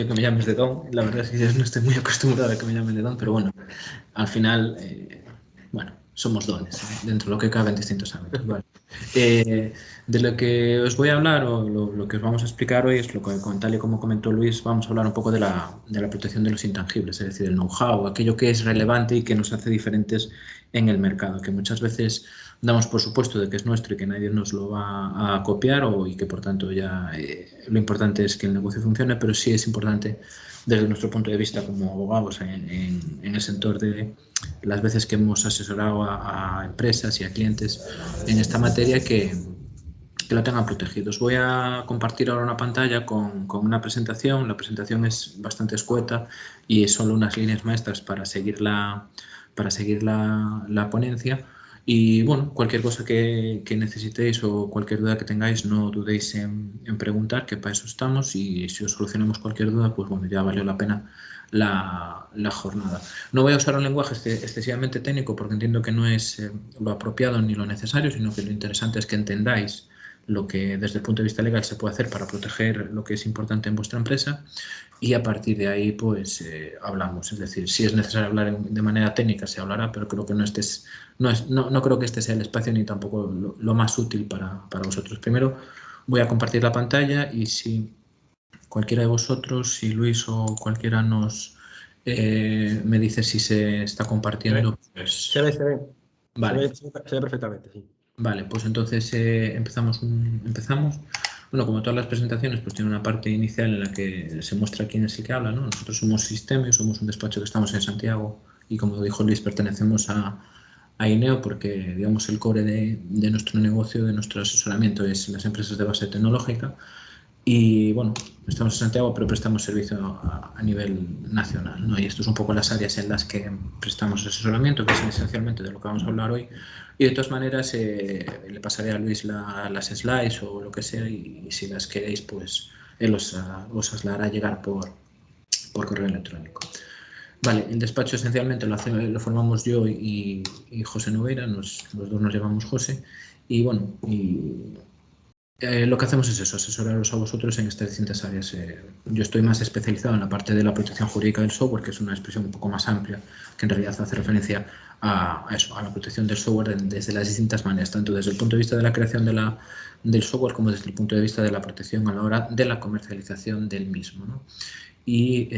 que me llames de Don. La verdad es que yo no estoy muy acostumbrado a que me llamen de Don, pero bueno, al final, bueno, somos dones, dentro de lo que cabe en distintos ámbitos. Vale. De lo que os voy a hablar o lo que os vamos a explicar hoy es lo que, tal y como comentó Luis, vamos a hablar un poco de la protección de los intangibles, es decir, el know-how, aquello que es relevante y que nos hace diferentes en el mercado, que muchas veces damos por supuesto de que es nuestro y que nadie nos lo va a copiar y que por tanto ya lo importante es que el negocio funcione, pero sí es importante desde nuestro punto de vista como abogados en el sector de las veces que hemos asesorado a empresas y a clientes en esta materia que lo tengan protegido. Os voy a compartir ahora una pantalla con una presentación. La presentación es bastante escueta y es solo unas líneas maestras para seguir la ponencia. Y bueno, cualquier cosa que necesitéis o cualquier duda que tengáis, no dudéis en preguntar, que para eso estamos. Y si os solucionamos cualquier duda, pues bueno, ya valió la pena la jornada. No voy a usar un lenguaje excesivamente técnico porque entiendo que no es lo apropiado ni lo necesario, sino que lo interesante es que entendáis lo que desde el punto de vista legal se puede hacer para proteger lo que es importante en vuestra empresa y a partir de ahí pues hablamos. Es decir, si es necesario hablar de manera técnica se hablará, pero creo que no creo que este sea el espacio ni tampoco lo más útil para vosotros. Primero voy a compartir la pantalla y si cualquiera de vosotros, si Luis o cualquiera me dice si se está compartiendo, pues Se ve, se ve. vale. Se ve perfectamente, sí. Vale, pues entonces empezamos. Bueno, como todas las presentaciones, pues tiene una parte inicial en la que se muestra quién es el que habla, ¿no? Nosotros somos Sisteme, somos un despacho que estamos en Santiago y como dijo Luis, pertenecemos a INEO porque, digamos, el core de nuestro negocio, de nuestro asesoramiento es las empresas de base tecnológica y, bueno, estamos en Santiago, pero prestamos servicio a nivel nacional, ¿no? Y esto es un poco las áreas en las que prestamos asesoramiento, que es esencialmente de lo que vamos a hablar hoy. Y de todas maneras, le pasaré a Luis las slides o lo que sea, y si las queréis, pues él os las hará llegar por correo electrónico. Vale, el despacho esencialmente lo formamos yo y José Nogueira, los dos nos llamamos José, y bueno, lo que hacemos es eso, asesoraros a vosotros en estas distintas áreas. Yo estoy más especializado en la parte de la protección jurídica del software, que es una expresión un poco más amplia, que en realidad hace referencia a la protección del software desde las distintas maneras, tanto desde el punto de vista de la creación del software como desde el punto de vista de la protección a la hora de la comercialización del mismo, ¿no? Y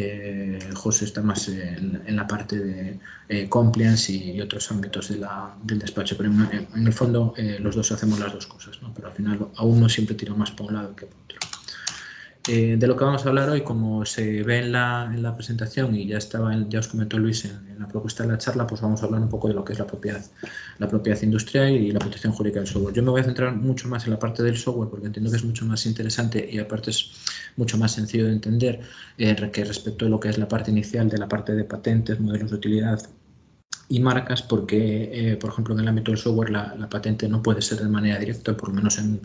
José está más en la parte de compliance y otros ámbitos del despacho, pero en el fondo los dos hacemos las dos cosas, ¿no? Pero al final aún no siempre tiro más para un lado que para otro. De lo que vamos a hablar hoy, como se ve en la presentación y ya os comentó Luis en la propuesta de la charla, pues vamos a hablar un poco de lo que es la propiedad industrial y la protección jurídica del software. Yo me voy a centrar mucho más en la parte del software porque entiendo que es mucho más interesante y aparte es mucho más sencillo de entender que respecto a lo que es la parte inicial de la parte de patentes, modelos de utilidad y marcas, porque, por ejemplo, en el ámbito del software la patente no puede ser de manera directa, por lo menos en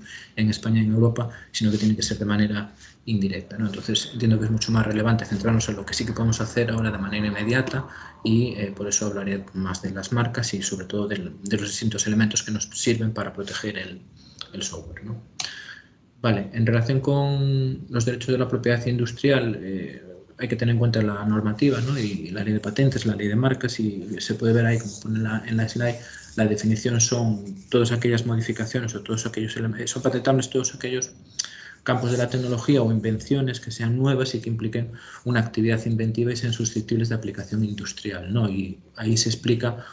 España y en Europa, sino que tiene que ser de manera indirecta, ¿no? Entonces entiendo que es mucho más relevante centrarnos en lo que sí que podemos hacer ahora de manera inmediata y por eso hablaré más de las marcas y sobre todo de los distintos elementos que nos sirven para proteger el software, ¿no? Vale, en relación con los derechos de la propiedad industrial, hay que tener en cuenta la normativa, ¿no? Y la ley de patentes, la ley de marcas, y se puede ver ahí, como pone en la slide, la definición son todas aquellas modificaciones o todos aquellos elementos, son patentables todos aquellos campos de la tecnología o invenciones que sean nuevas y que impliquen una actividad inventiva y sean susceptibles de aplicación industrial, ¿no? Y ahí se explica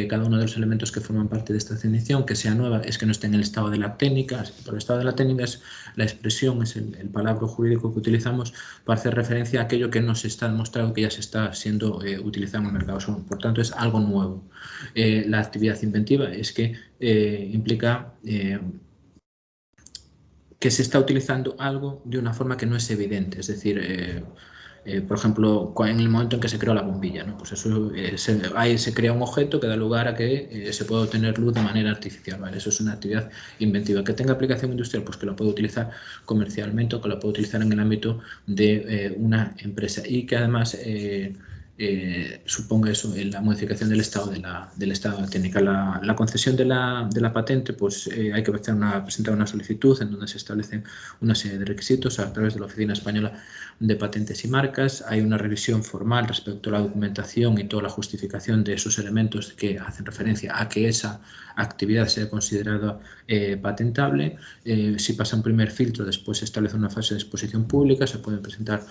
cada uno de los elementos que forman parte de esta definición. Que sea nueva es que no esté en el estado de la técnica. Por el estado de la técnica es la expresión, es el palabra jurídico que utilizamos para hacer referencia a aquello que no se está demostrado que ya se está siendo utilizado en el mercado. Por tanto, es algo nuevo. La actividad inventiva es que implica que se está utilizando algo de una forma que no es evidente, es decir, por ejemplo, en el momento en que se creó la bombilla, ¿no? Pues eso, ahí se crea un objeto que da lugar a que se pueda obtener luz de manera artificial, ¿vale? Eso es una actividad inventiva. Que tenga aplicación industrial, pues que la pueda utilizar comercialmente o que la pueda utilizar en el ámbito de una empresa y que además suponga eso la modificación del estado de la técnica. La concesión de la patente, pues hay que presentar una solicitud en donde se establecen una serie de requisitos a través de la Oficina Española de Patentes y Marcas. Hay una revisión formal respecto a la documentación y toda la justificación de esos elementos que hacen referencia a que esa actividad sea considerada patentable. Si pasa un primer filtro, después se establece una fase de exposición pública, se pueden presentar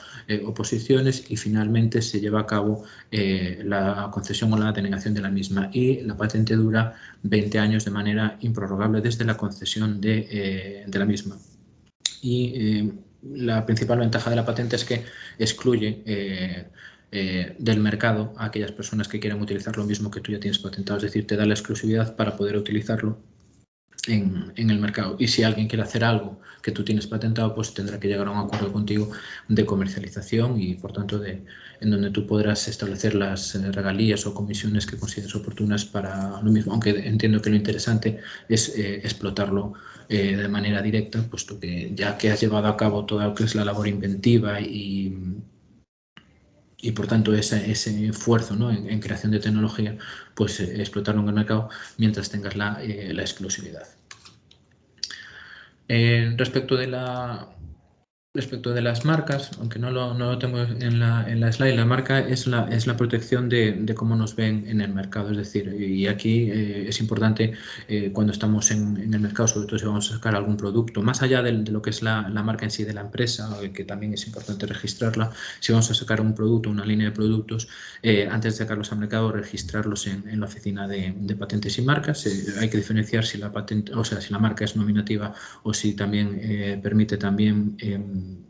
oposiciones y finalmente se lleva a cabo la concesión o la denegación de la misma, y la patente dura 20 años de manera improrrogable desde la concesión de la misma. Y la principal ventaja de la patente es que excluye del mercado a aquellas personas que quieran utilizar lo mismo que tú ya tienes patentado, es decir, te da la exclusividad para poder utilizarlo en el mercado. Y si alguien quiere hacer algo que tú tienes patentado, pues tendrá que llegar a un acuerdo contigo de comercialización y, por tanto, en donde tú podrás establecer las regalías o comisiones que consideres oportunas para lo mismo. Aunque entiendo que lo interesante es explotarlo de manera directa, puesto que ya que has llevado a cabo toda lo que es la labor inventiva y por tanto ese esfuerzo, ¿no?, en creación de tecnología, pues explotarlo en el mercado mientras tengas la exclusividad. Respecto de las marcas, aunque no lo tengo en la slide, la marca es la protección de cómo nos ven en el mercado. Es decir, y aquí es importante cuando estamos en el mercado, sobre todo si vamos a sacar algún producto, más allá de lo que es la marca en sí de la empresa, que también es importante registrarla. Si vamos a sacar un producto, una línea de productos, antes de sacarlos al mercado, registrarlos en la Oficina de Patentes y Marcas. Hay que diferenciar si la patente, o sea, si la marca es nominativa o si también permite también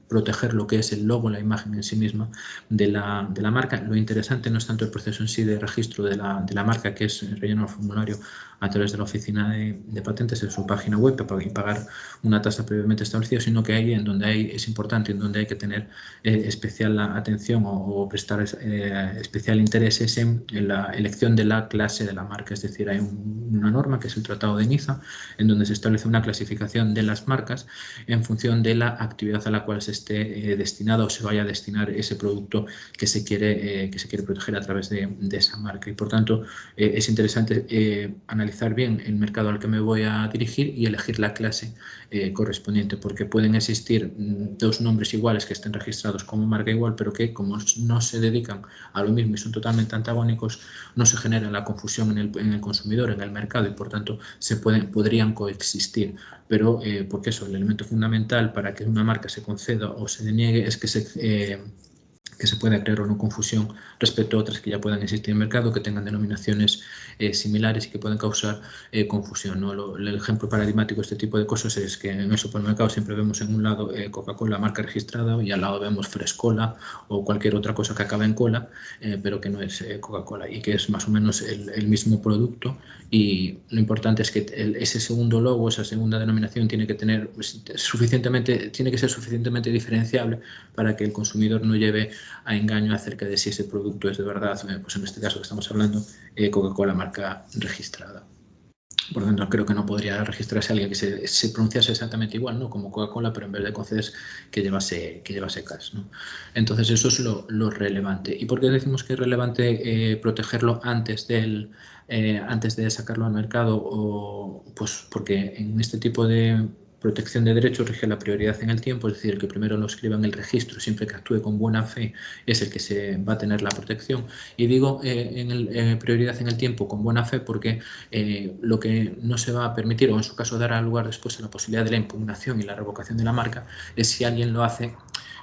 proteger lo que es el logo, la imagen en sí misma de la marca. Lo interesante no es tanto el proceso en sí de registro de la marca, que es rellenar el formulario a través de la Oficina de Patentes en su página web y pagar una tasa previamente establecida, sino que ahí en donde es importante, en donde hay que tener especial atención o prestar especial interés es en la elección de la clase de la marca. Es decir, hay una norma que es el Tratado de Niza, en donde se establece una clasificación de las marcas en función de la actividad a la cual se esté destinado o se vaya a destinar ese producto que se quiere proteger a través de esa marca. Y por tanto es interesante analizar bien el mercado al que me voy a dirigir y elegir la clase correspondiente, porque pueden existir dos nombres iguales que estén registrados como marca igual, pero que como no se dedican a lo mismo y son totalmente antagónicos, no se genera la confusión en el consumidor, en el mercado, y por tanto podrían coexistir. Pero porque eso, el elemento fundamental para que una marca se conceda o se deniegue es que se pueda crear una confusión respecto a otras que ya puedan existir en el mercado, que tengan denominaciones similares y que puedan causar confusión, ¿no? El ejemplo paradigmático de este tipo de cosas es que en el supermercado siempre vemos en un lado Coca-Cola marca registrada y al lado vemos Frescola o cualquier otra cosa que acabe en cola, pero que no es Coca-Cola y que es más o menos el mismo producto. Y lo importante es que ese segundo logo, esa segunda denominación tiene que ser suficientemente diferenciable para que el consumidor no lleve a engaño acerca de si ese producto es de verdad, pues en este caso que estamos hablando, Coca-Cola marca registrada. Por lo tanto, creo que no podría registrarse alguien que se pronunciase exactamente igual, ¿no?, como Coca-Cola, pero en vez de Coces que llevase CAS, ¿no? Entonces, eso es lo relevante. ¿Y por qué decimos que es relevante protegerlo antes de sacarlo al mercado? Pues porque en este tipo de protección de derechos rige la prioridad en el tiempo, es decir, el que primero lo escriba en el registro, siempre que actúe con buena fe, es el que se va a tener la protección. Y digo prioridad en el tiempo con buena fe porque lo que no se va a permitir, o en su caso dará lugar después a la posibilidad de la impugnación y la revocación de la marca, es si alguien lo hace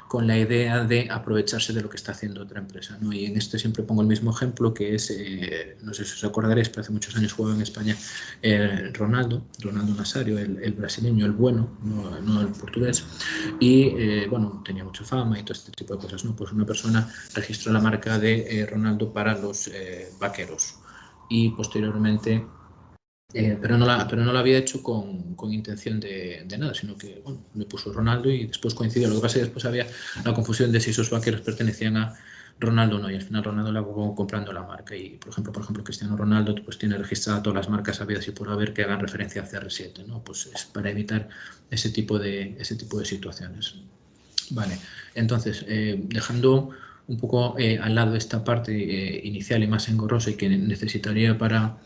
con la idea de aprovecharse de lo que está haciendo otra empresa, ¿no? Y en este siempre pongo el mismo ejemplo, que es, no sé si os acordaréis, pero hace muchos años jugaba en España Ronaldo Nazario, el brasileño, el bueno, no el portugués, y bueno, tenía mucha fama y todo este tipo de cosas, ¿no? Pues una persona registró la marca de Ronaldo para los vaqueros y posteriormente pero no lo había hecho con intención de nada, sino que bueno, le puso Ronaldo y después coincidió. Lo que pasa es que después había la confusión de si esos vaqueros pertenecían a Ronaldo o no, y al final Ronaldo le acabó comprando la marca. Y por ejemplo Cristiano Ronaldo pues tiene registradas todas las marcas habidas y por haber que hagan referencia a CR7, ¿no? Pues es para evitar ese tipo de situaciones. Vale, entonces dejando un poco al lado esta parte inicial y más engorrosa y que necesitaría para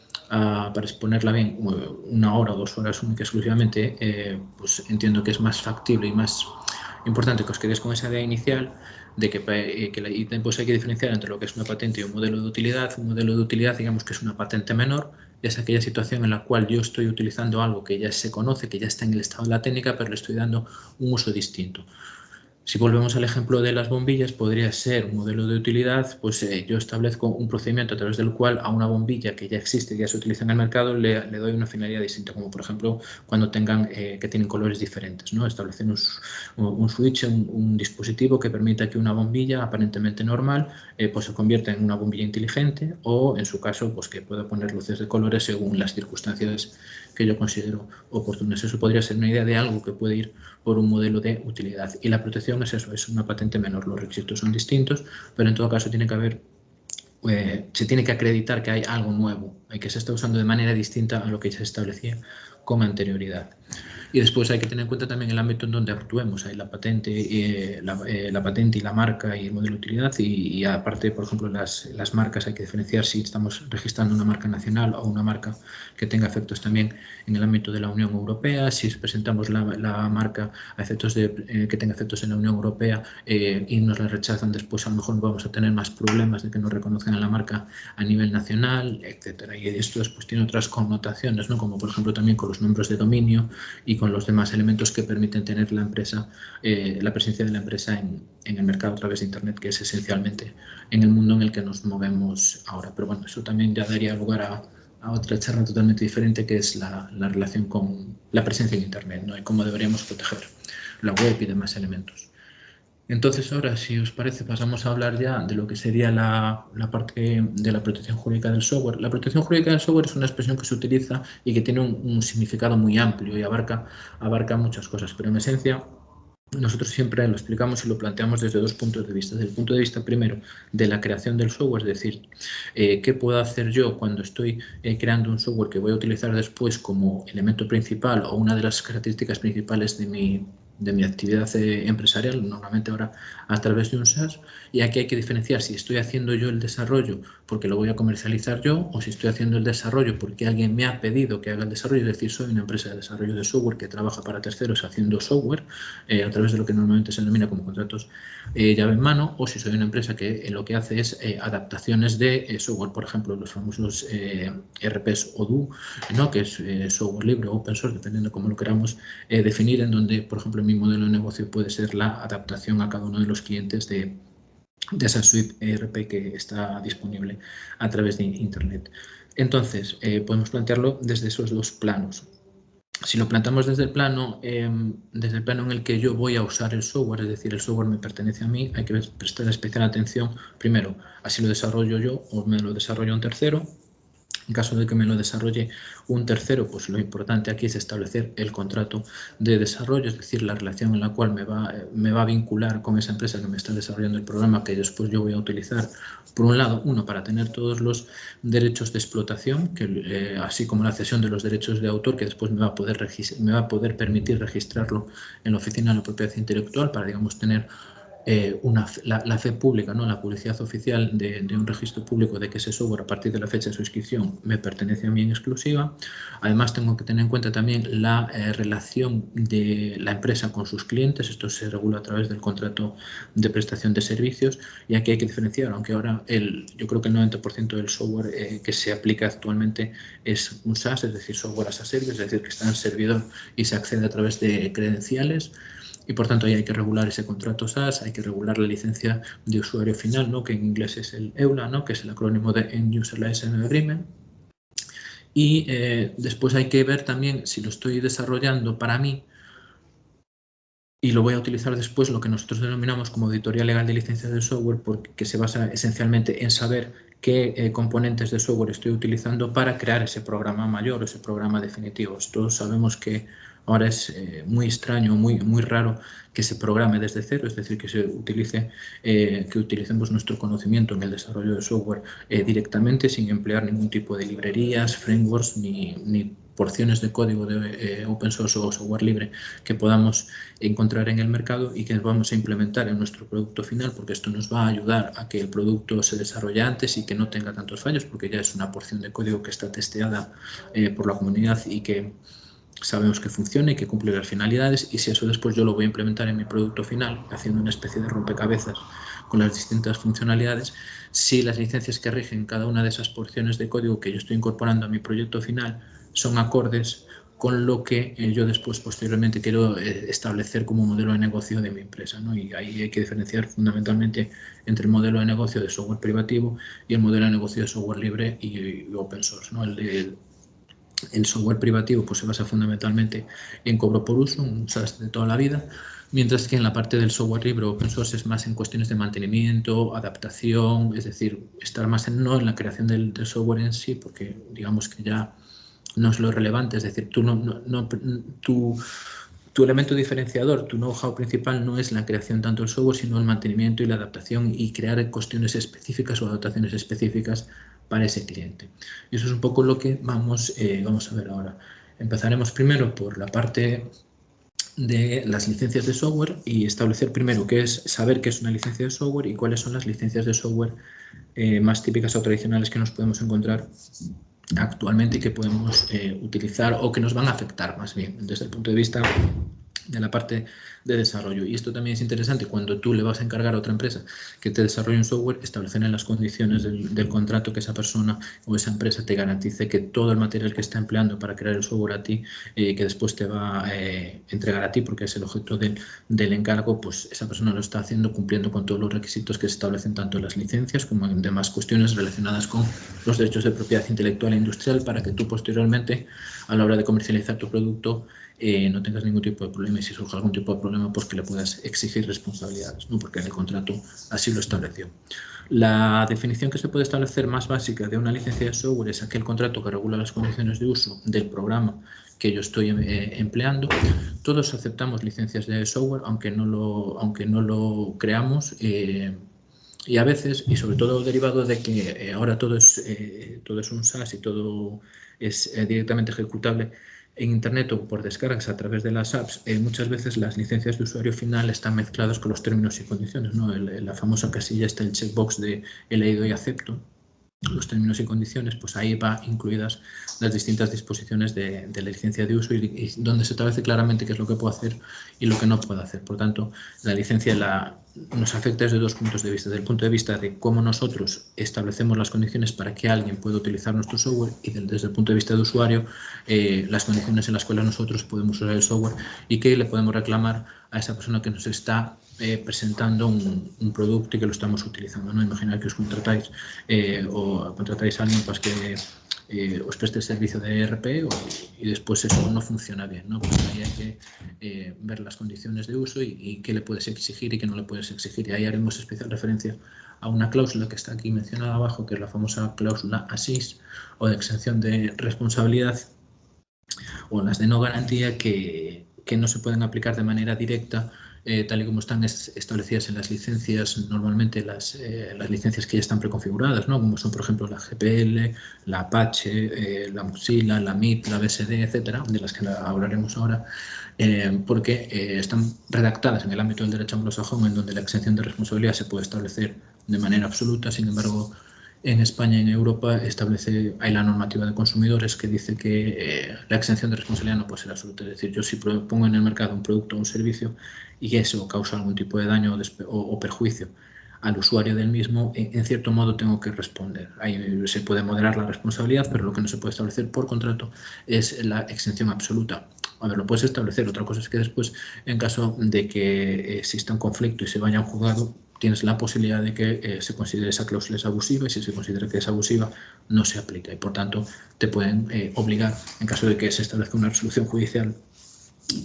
exponerla bien 1 hora o 2 horas única exclusivamente, pues entiendo que es más factible y más importante que os quedéis con esa idea inicial de que pues hay que diferenciar entre lo que es una patente y un modelo de utilidad. Un modelo de utilidad, digamos que es una patente menor, es aquella situación en la cual yo estoy utilizando algo que ya se conoce, que ya está en el estado de la técnica, pero le estoy dando un uso distinto. Si volvemos al ejemplo de las bombillas, podría ser un modelo de utilidad, pues yo establezco un procedimiento a través del cual a una bombilla que ya existe, que ya se utiliza en el mercado, le doy una finalidad distinta, como por ejemplo cuando tengan que tienen colores diferentes, ¿no? Establecer un switch, un dispositivo que permita que una bombilla aparentemente normal pues se convierta en una bombilla inteligente, o en su caso pues que pueda poner luces de colores según las circunstancias que yo considero oportunas. Eso podría ser una idea de algo que puede ir por un modelo de utilidad. Y la protección es eso, es una patente menor. Los requisitos son distintos, pero en todo caso tiene que haber, se tiene que acreditar que hay algo nuevo, que se está usando de manera distinta a lo que ya se establecía con anterioridad. Y después hay que tener en cuenta también el ámbito en donde actuemos. Hay la patente y la marca y el modelo de utilidad, y aparte, por ejemplo, las marcas hay que diferenciar si estamos registrando una marca nacional o una marca que tenga efectos también en el ámbito de la Unión Europea. Si presentamos la marca a efectos que tenga efectos en la Unión Europea y nos la rechazan, después a lo mejor vamos a tener más problemas de que nos reconozcan a la marca a nivel nacional, etcétera. Y esto después tiene otras connotaciones, ¿no? Como por ejemplo también con los nombres de dominio y con los demás elementos que permiten tener la empresa, la presencia de la empresa en el mercado a través de Internet, que es esencialmente en el mundo en el que nos movemos ahora. Pero bueno, eso también ya daría lugar a otra charla totalmente diferente, que es la relación con la presencia en Internet, ¿no? Y cómo deberíamos proteger la web y demás elementos. Entonces ahora, si os parece, pasamos a hablar ya de lo que sería la parte de la protección jurídica del software. La protección jurídica del software es una expresión que se utiliza y que tiene un significado muy amplio y abarca muchas cosas, pero en esencia nosotros siempre lo explicamos y lo planteamos desde 2 puntos de vista. Desde el punto de vista primero de la creación del software, es decir, qué puedo hacer yo cuando estoy creando un software que voy a utilizar después como elemento principal o una de las características principales de mi actividad empresarial, normalmente ahora a través de un SaaS. Y aquí hay que diferenciar si estoy haciendo yo el desarrollo porque lo voy a comercializar yo, o si estoy haciendo el desarrollo porque alguien me ha pedido que haga el desarrollo, es decir, soy una empresa de desarrollo de software que trabaja para terceros haciendo software a través de lo que normalmente se denomina como contratos llave en mano, o si soy una empresa que lo que hace es adaptaciones de software, por ejemplo, los famosos ERPs Odoo, ¿no? Que es software libre o open source, dependiendo cómo lo queramos definir, en donde, por ejemplo, mi modelo de negocio puede ser la adaptación a cada uno de los clientes de esa suite ERP que está disponible a través de Internet. Entonces, podemos plantearlo desde esos 2 planos. Si lo planteamos desde el plano en el que yo voy a usar el software, es decir, el software me pertenece a mí, hay que prestar especial atención, primero, a si lo desarrollo yo o me lo desarrolla un tercero. En caso de que me lo desarrolle un tercero, pues lo importante aquí es establecer el contrato de desarrollo, es decir, la relación en la cual me va a vincular con esa empresa que me está desarrollando el programa que después yo voy a utilizar. Por un lado, para tener todos los derechos de explotación, así como la cesión de los derechos de autor, que después me va a poder permitir registrarlo en la Oficina de la Propiedad Intelectual para, digamos, tener la fe pública, ¿no? La publicidad oficial de un registro público de que ese software a partir de la fecha de su inscripción me pertenece a mí en exclusiva. Además tengo que tener en cuenta también la relación de la empresa con sus clientes. Esto se regula a través del contrato de prestación de servicios, y aquí hay que diferenciar, aunque ahora yo creo que el 90% del software que se aplica actualmente es un SaaS, es decir, software as a service, es decir, que está en el servidor y se accede a través de credenciales. Y por tanto ahí hay que regular ese contrato SaaS, hay que regular la licencia de usuario final, ¿no? Que en inglés es el EULA, ¿no? Que es el acrónimo de End User License Agreement. Y después hay que ver también si lo estoy desarrollando para mí y lo voy a utilizar después, lo que nosotros denominamos como auditoría legal de licencias de software, porque se basa esencialmente en saber qué componentes de software estoy utilizando para crear ese programa mayor, ese programa definitivo. Todos sabemos que ahora es muy extraño, muy raro que se programe desde cero, es decir, que utilicemos nuestro conocimiento en el desarrollo de software directamente, sin emplear ningún tipo de librerías, frameworks ni porciones de código de open source o software libre que podamos encontrar en el mercado y que vamos a implementar en nuestro producto final, porque esto nos va a ayudar a que el producto se desarrolle antes y que no tenga tantos fallos, porque ya es una porción de código que está testeada por la comunidad y que sabemos que funciona y que cumple las finalidades, y si eso después yo lo voy a implementar en mi producto final, haciendo una especie de rompecabezas con las distintas funcionalidades, si las licencias que rigen cada una de esas porciones de código que yo estoy incorporando a mi proyecto final son acordes con lo que yo después posteriormente quiero establecer como modelo de negocio de mi empresa, ¿no? Y ahí hay que diferenciar fundamentalmente entre el modelo de negocio de software privativo y el modelo de negocio de software libre y open source, ¿no? El software privativo pues, se basa fundamentalmente en cobro por uso, un SaaS de toda la vida, mientras que en la parte del software libre open source es más en cuestiones de mantenimiento, adaptación, es decir, estar más no en la creación del software en sí, porque digamos que ya no es lo relevante, es decir, tu elemento diferenciador, tu know-how principal no es la creación tanto del software, sino el mantenimiento y la adaptación y crear cuestiones específicas o adaptaciones específicas para ese cliente. Y eso es un poco lo que vamos a ver ahora. Empezaremos primero por la parte de las licencias de software y establecer primero qué es, saber qué es una licencia de software y cuáles son las licencias de software más típicas o tradicionales que nos podemos encontrar actualmente y que podemos utilizar o que nos van a afectar más bien desde el punto de vista de la parte de desarrollo. Y esto también es interesante cuando tú le vas a encargar a otra empresa que te desarrolle un software, establecer en las condiciones del contrato que esa persona o esa empresa te garantice que todo el material que está empleando para crear el software a ti, que después te va a entregar a ti porque es el objeto del encargo, pues esa persona lo está haciendo cumpliendo con todos los requisitos que se establecen tanto en las licencias como en demás cuestiones relacionadas con los derechos de propiedad intelectual e industrial, para que tú posteriormente, a la hora de comercializar tu producto, no tengas ningún tipo de problema, y si surge algún tipo de problema, pues que le puedas exigir responsabilidades, ¿no? Porque en el contrato así lo estableció. La definición que se puede establecer más básica de una licencia de software es aquel contrato que regula las condiciones de uso del programa que yo estoy empleando. Todos aceptamos licencias de software, aunque no lo creamos, y a veces, y sobre todo derivado de que ahora todo es un SaaS y todo es directamente ejecutable en Internet o por descargas a través de las apps, muchas veces las licencias de usuario final están mezcladas con los términos y condiciones, ¿no? La famosa casilla está el checkbox de he leído y acepto los términos y condiciones, pues ahí va incluidas las distintas disposiciones de la licencia de uso y donde se establece claramente qué es lo que puedo hacer y lo que no puedo hacer. Por tanto, la licencia nos afecta desde dos puntos de vista. Desde el punto de vista de cómo nosotros establecemos las condiciones para que alguien pueda utilizar nuestro software, y desde el punto de vista de usuario, las condiciones en las cuales nosotros podemos usar el software y qué le podemos reclamar a esa persona que nos está presentando un producto y que lo estamos utilizando, ¿no? Imaginar que os contratáis o contratáis a alguien pues, que os preste el servicio de ERP y después eso no funciona bien, ¿no? Pues ahí hay que ver las condiciones de uso y qué le puedes exigir y qué no le puedes exigir. Y ahí haremos especial referencia a una cláusula que está aquí mencionada abajo, que es la famosa cláusula ASIS o de exención de responsabilidad, o las de no garantía, que no se pueden aplicar de manera directa tal y como están establecidas en las licencias, normalmente las licencias que ya están preconfiguradas, ¿no? Como son, por ejemplo, la GPL, la Apache, la Mozilla, la MIT, la BSD, etcétera, de las que hablaremos ahora, porque están redactadas en el ámbito del derecho anglosajón, en donde la exención de responsabilidad se puede establecer de manera absoluta. Sin embargo, en España y en Europa hay la normativa de consumidores que dice que la exención de responsabilidad no puede ser absoluta. Es decir, yo si pongo en el mercado un producto o un servicio y eso causa algún tipo de daño o perjuicio al usuario del mismo, en cierto modo tengo que responder. Ahí se puede moderar la responsabilidad, pero lo que no se puede establecer por contrato es la exención absoluta. A ver, lo puedes establecer. Otra cosa es que después, en caso de que exista un conflicto y se vaya a un juzgado, tienes la posibilidad de que se considere esa cláusula es abusiva, y si se considera que es abusiva, no se aplica. Y por tanto, te pueden obligar, en caso de que se establezca una resolución judicial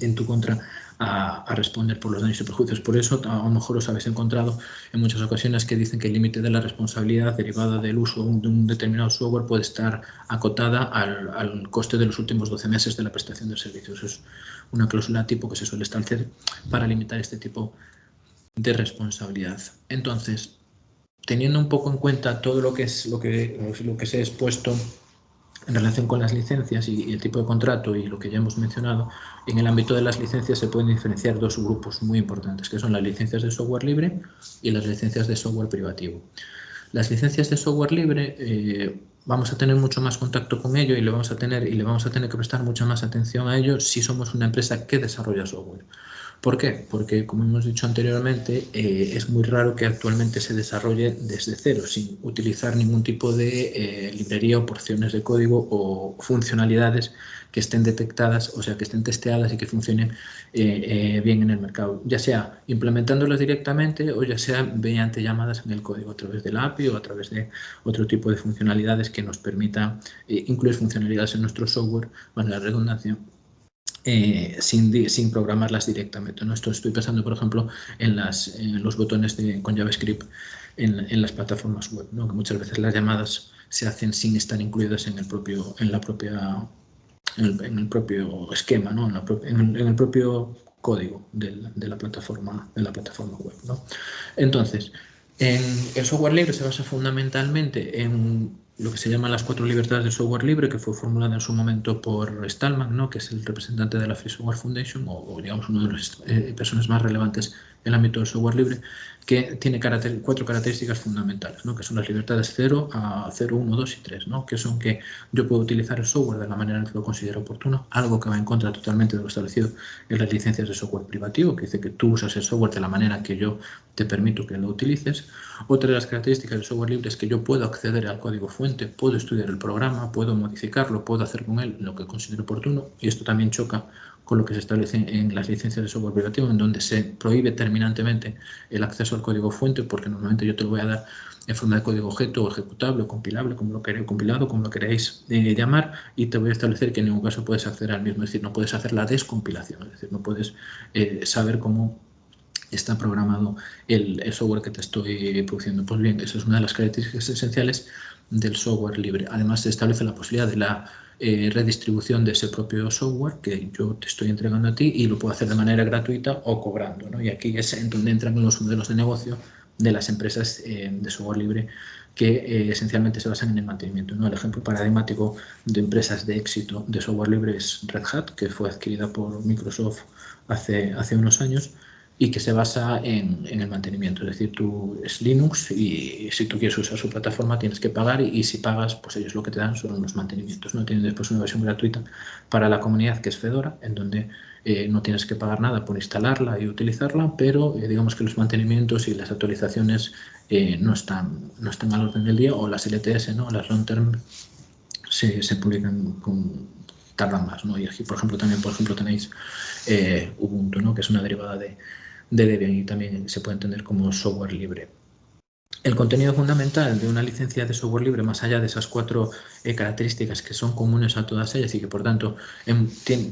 en tu contra, a responder por los daños y perjuicios. Por eso, a lo mejor os habéis encontrado en muchas ocasiones que dicen que el límite de la responsabilidad derivada del uso de un determinado software puede estar acotada al coste de los últimos 12 meses de la prestación del servicio. Eso es una cláusula tipo que se suele establecer para limitar este tipo de responsabilidad. Entonces, teniendo un poco en cuenta todo lo que se ha expuesto En relación con las licencias y el tipo de contrato y lo que ya hemos mencionado, en el ámbito de las licencias se pueden diferenciar dos grupos muy importantes, que son las licencias de software libre y las licencias de software privativo. Las licencias de software libre vamos a tener mucho más contacto con ello y le vamos a tener que prestar mucha más atención a ello si somos una empresa que desarrolla software. ¿Por qué? Porque, como hemos dicho anteriormente, es muy raro que actualmente se desarrolle desde cero, sin utilizar ningún tipo de librería o porciones de código o funcionalidades que estén detectadas, o sea, que estén testeadas y que funcionen bien en el mercado, ya sea implementándolas directamente o ya sea mediante llamadas en el código a través de la API o a través de otro tipo de funcionalidades que nos permita incluir funcionalidades en nuestro software, para la redundancia, sin programarlas directamente, ¿no? Esto estoy pensando, por ejemplo, en los botones con JavaScript en las plataformas web, ¿no? Que muchas veces las llamadas se hacen sin estar incluidas en el propio esquema, ¿no? en el propio código de la plataforma web, ¿no? Entonces, el software libre se basa fundamentalmente en lo que se llaman las 4 libertades del software libre, que fue formulada en su momento por Stallman, ¿no? Que es el representante de la Free Software Foundation, o digamos uno de las personas más relevantes en el ámbito del software libre, que tiene 4 características fundamentales, ¿no? Que son las libertades 0 a 0, 1, 2 y 3, ¿no? Que son que yo puedo utilizar el software de la manera en que lo considero oportuno, algo que va en contra totalmente de lo establecido en las licencias de software privativo, que dice que tú usas el software de la manera que yo te permito que lo utilices. Otra de las características del software libre es que yo puedo acceder al código fuente, puedo estudiar el programa, puedo modificarlo, puedo hacer con él lo que considero oportuno, y esto también choca con lo que se establece en las licencias de software privativo, en donde se prohíbe terminantemente el acceso al código fuente, porque normalmente yo te lo voy a dar en forma de código objeto o ejecutable o compilable, compilado, como lo queréis llamar, y te voy a establecer que en ningún caso puedes acceder al mismo, es decir, no puedes hacer la descompilación, es decir, no puedes saber cómo está programado el software que te estoy produciendo. Pues bien, esa es una de las características esenciales del software libre. Además, se establece la posibilidad de la redistribución de ese propio software que yo te estoy entregando a ti, y lo puedo hacer de manera gratuita o cobrando, ¿no? Y aquí es en donde entran los modelos de negocio de las empresas de software libre, que esencialmente se basan en el mantenimiento, ¿no? El ejemplo paradigmático de empresas de éxito de software libre es Red Hat, que fue adquirida por Microsoft hace unos años, y que se basa en el mantenimiento. Es decir, tú es Linux y si tú quieres usar su plataforma tienes que pagar, y si pagas, pues ellos lo que te dan son los mantenimientos, ¿no? Tienen después una versión gratuita para la comunidad, que es Fedora, en donde no tienes que pagar nada por instalarla y utilizarla, pero digamos que los mantenimientos y las actualizaciones no están al orden del día, o las LTS, ¿no? Las long term se publican tardan más, ¿no? Y aquí, por ejemplo, tenéis Ubuntu, ¿no? Que es una derivada de Debian, y también se puede entender como software libre. El contenido fundamental de una licencia de software libre, más allá de esas 4 características que son comunes a todas ellas y que, por tanto,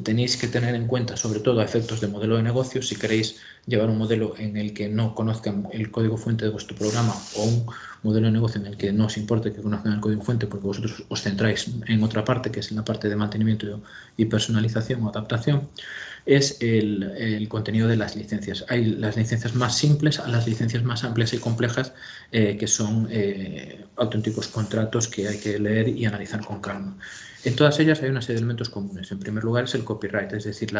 tenéis que tener en cuenta, sobre todo a efectos de modelo de negocio, si queréis llevar un modelo en el que no conozcan el código fuente de vuestro programa, o un modelo de negocio en el que no os importe que conozcan el código fuente porque vosotros os centráis en otra parte, que es en la parte de mantenimiento y personalización o adaptación, es el contenido de las licencias. Hay las licencias más simples a las licencias más amplias y complejas, que son auténticos contratos que hay que leer y analizar con calma. En todas ellas hay una serie de elementos comunes. En primer lugar es el copyright, es decir,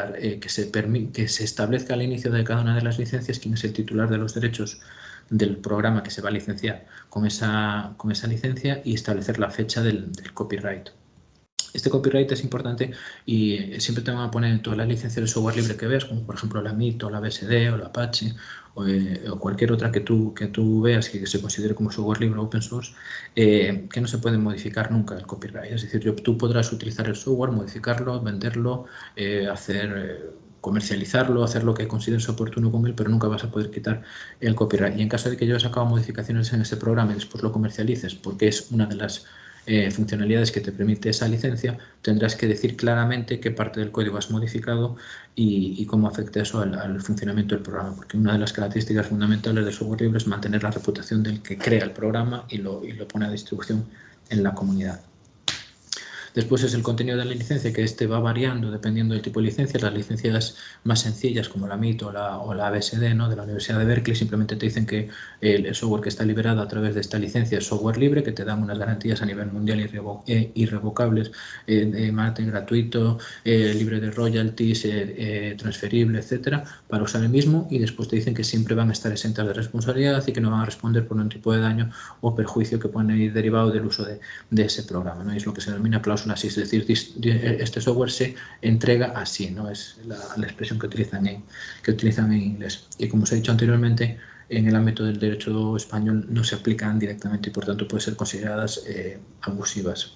que se establezca al inicio de cada una de las licencias quién es el titular de los derechos del programa que se va a licenciar con esa licencia, y establecer la fecha del copyright. Este copyright es importante y siempre te van a poner en todas las licencias de software libre que veas, como por ejemplo la MIT o la BSD o la Apache o cualquier otra que tú veas que se considere como software libre o open source, que no se puede modificar nunca el copyright. Es decir, tú podrás utilizar el software, modificarlo, venderlo, comercializarlo, hacer lo que consideres oportuno con él, pero nunca vas a poder quitar el copyright. Y en caso de que lleves a cabo modificaciones en ese programa y después lo comercialices, porque es una de las funcionalidades que te permite esa licencia, tendrás que decir claramente qué parte del código has modificado y cómo afecta eso al funcionamiento del programa, porque una de las características fundamentales del software libre es mantener la reputación del que crea el programa y lo pone a distribución en la comunidad. Después es el contenido de la licencia, que este va variando dependiendo del tipo de licencia. Las licencias más sencillas como la MIT o la ABSD, ¿no?, de la Universidad de Berkeley, simplemente te dicen que el software que está liberado a través de esta licencia es software libre, que te dan unas garantías a nivel mundial irrevocables, marketing gratuito, libre de royalties, transferible, etcétera, para usar el mismo, y después te dicen que siempre van a estar exentas de responsabilidad y que no van a responder por un tipo de daño o perjuicio que puedan ir derivado del uso de ese programa, ¿no? Y es lo que se denomina cláusula así, es decir, este software se entrega así, ¿no? Es la expresión que utilizan en inglés. Y como os he dicho anteriormente, en el ámbito del derecho español no se aplican directamente y por tanto pueden ser consideradas abusivas.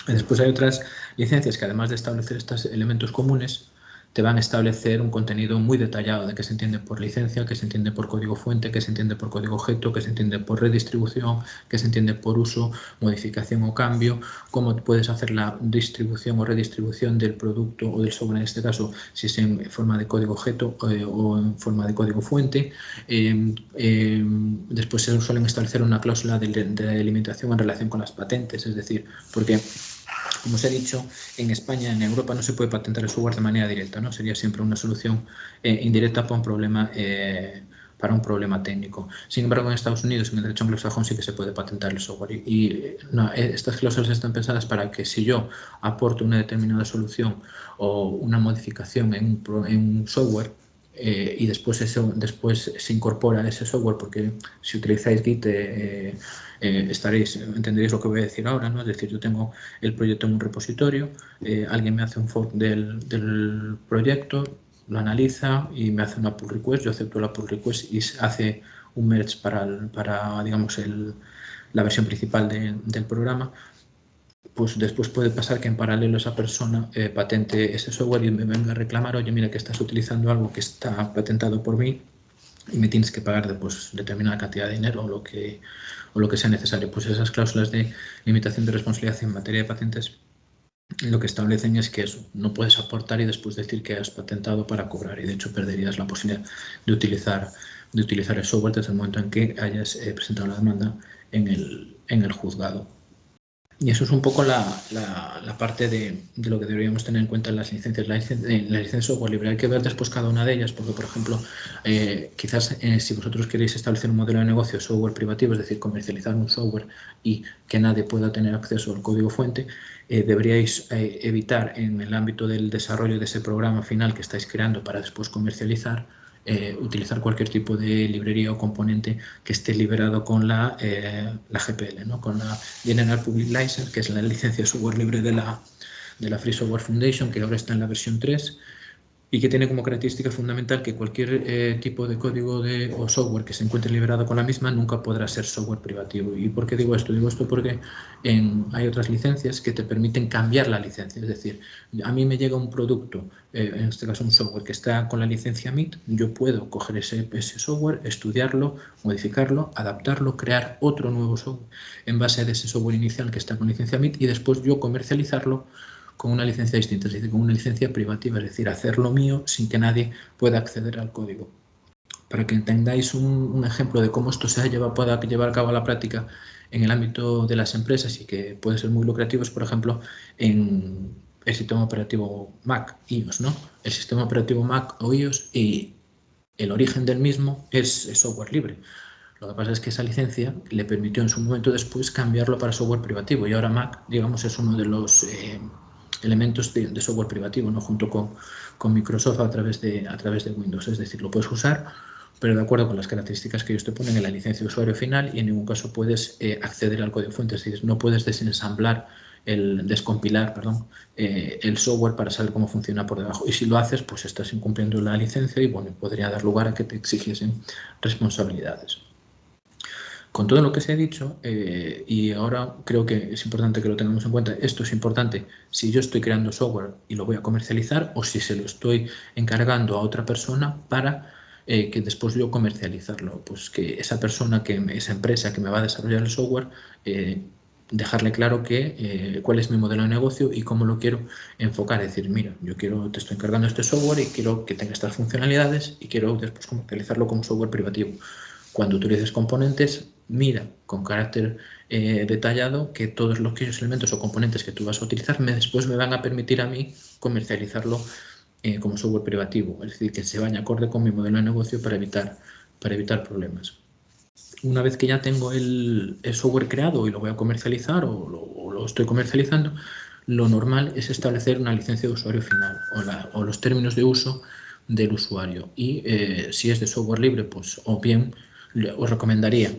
Después hay otras licencias que, además de establecer estos elementos comunes, te van a establecer un contenido muy detallado de qué se entiende por licencia, qué se entiende por código fuente, qué se entiende por código objeto, qué se entiende por redistribución, qué se entiende por uso, modificación o cambio, cómo puedes hacer la distribución o redistribución del producto o del software, en este caso, si es en forma de código objeto o en forma de código fuente. Después se suelen establecer una cláusula de delimitación en relación con las patentes, es decir, porque, como os he dicho, en España, en Europa, no se puede patentar el software de manera directa, ¿no? Sería siempre una solución indirecta para un problema técnico. Sin embargo, en Estados Unidos, en el derecho anglosajón, sí que se puede patentar el software. Estas cláusulas están pensadas para que, si yo aporto una determinada solución o una modificación en un software, y después se incorpora ese software, porque si utilizáis Git entenderéis lo que voy a decir ahora, ¿no? Es decir, yo tengo el proyecto en un repositorio, alguien me hace un fork del proyecto, lo analiza y me hace una pull request, yo acepto la pull request y hace un merge para digamos, la versión principal del programa. Pues después puede pasar que en paralelo esa persona patente ese software y me venga a reclamar: oye, mira, que estás utilizando algo que está patentado por mí y me tienes que pagar determinada cantidad de dinero o lo que sea necesario. Pues esas cláusulas de limitación de responsabilidad en materia de patentes lo que establecen es que no puedes aportar y después decir que has patentado para cobrar, y de hecho perderías la posibilidad de utilizar el software desde el momento en que hayas presentado la demanda en el juzgado. Y eso es un poco la parte de lo que deberíamos tener en cuenta en las licencias. La licencia de software libre hay que ver después cada una de ellas, porque, por ejemplo, quizás si vosotros queréis establecer un modelo de negocio software privativo, es decir, comercializar un software y que nadie pueda tener acceso al código fuente, deberíais evitar, en el ámbito del desarrollo de ese programa final que estáis creando para después comercializar, utilizar cualquier tipo de librería o componente que esté liberado con la GPL, ¿no? Con la General Public License, que es la licencia de software libre de la Free Software Foundation, que ahora está en la versión 3, y que tiene como característica fundamental que cualquier tipo de código o software que se encuentre liberado con la misma nunca podrá ser software privativo. ¿Y por qué digo esto? Digo esto porque hay otras licencias que te permiten cambiar la licencia. Es decir, a mí me llega un producto, en este caso un software que está con la licencia MIT, yo puedo coger ese software, estudiarlo, modificarlo, adaptarlo, crear otro nuevo software en base a ese software inicial que está con licencia MIT y después yo comercializarlo con una licencia distinta, es decir, con una licencia privativa, es decir, hacer lo mío sin que nadie pueda acceder al código. Para que entendáis un ejemplo de cómo esto pueda llevar a cabo a la práctica en el ámbito de las empresas y que puede ser muy lucrativo, es, por ejemplo, en el sistema operativo Mac, iOS, ¿no? El sistema operativo Mac o iOS, y el origen del mismo es software libre. Lo que pasa es que esa licencia le permitió en su momento después cambiarlo para software privativo, y ahora Mac, digamos, es uno de los elementos de software privativo, ¿no? Junto con Microsoft a través de Windows. Es decir, lo puedes usar, pero de acuerdo con las características que ellos te ponen en la licencia de usuario final, y en ningún caso puedes acceder al código fuente, es decir, no puedes descompilar el software para saber cómo funciona por debajo. Y si lo haces, pues estás incumpliendo la licencia y, bueno, podría dar lugar a que te exigiesen responsabilidades. Con todo lo que se ha dicho, y ahora creo que es importante que lo tengamos en cuenta, esto es importante si yo estoy creando software y lo voy a comercializar, o si se lo estoy encargando a otra persona para que después yo comercializarlo. Pues que esa empresa que me va a desarrollar el software, dejarle claro cuál es mi modelo de negocio y cómo lo quiero enfocar. Es decir, mira, te estoy encargando este software y quiero que tenga estas funcionalidades y quiero después comercializarlo como software privativo. Cuando utilices componentes, mira con carácter detallado que todos aquellos elementos o componentes que tú vas a utilizar después me van a permitir a mí comercializarlo como software privativo, es decir, que se vaya acorde con mi modelo de negocio para evitar problemas. Una vez que ya tengo el software creado y lo voy a comercializar o lo estoy comercializando, lo normal es establecer una licencia de usuario final o los términos de uso del usuario. Y si es de software libre, pues o bien os recomendaría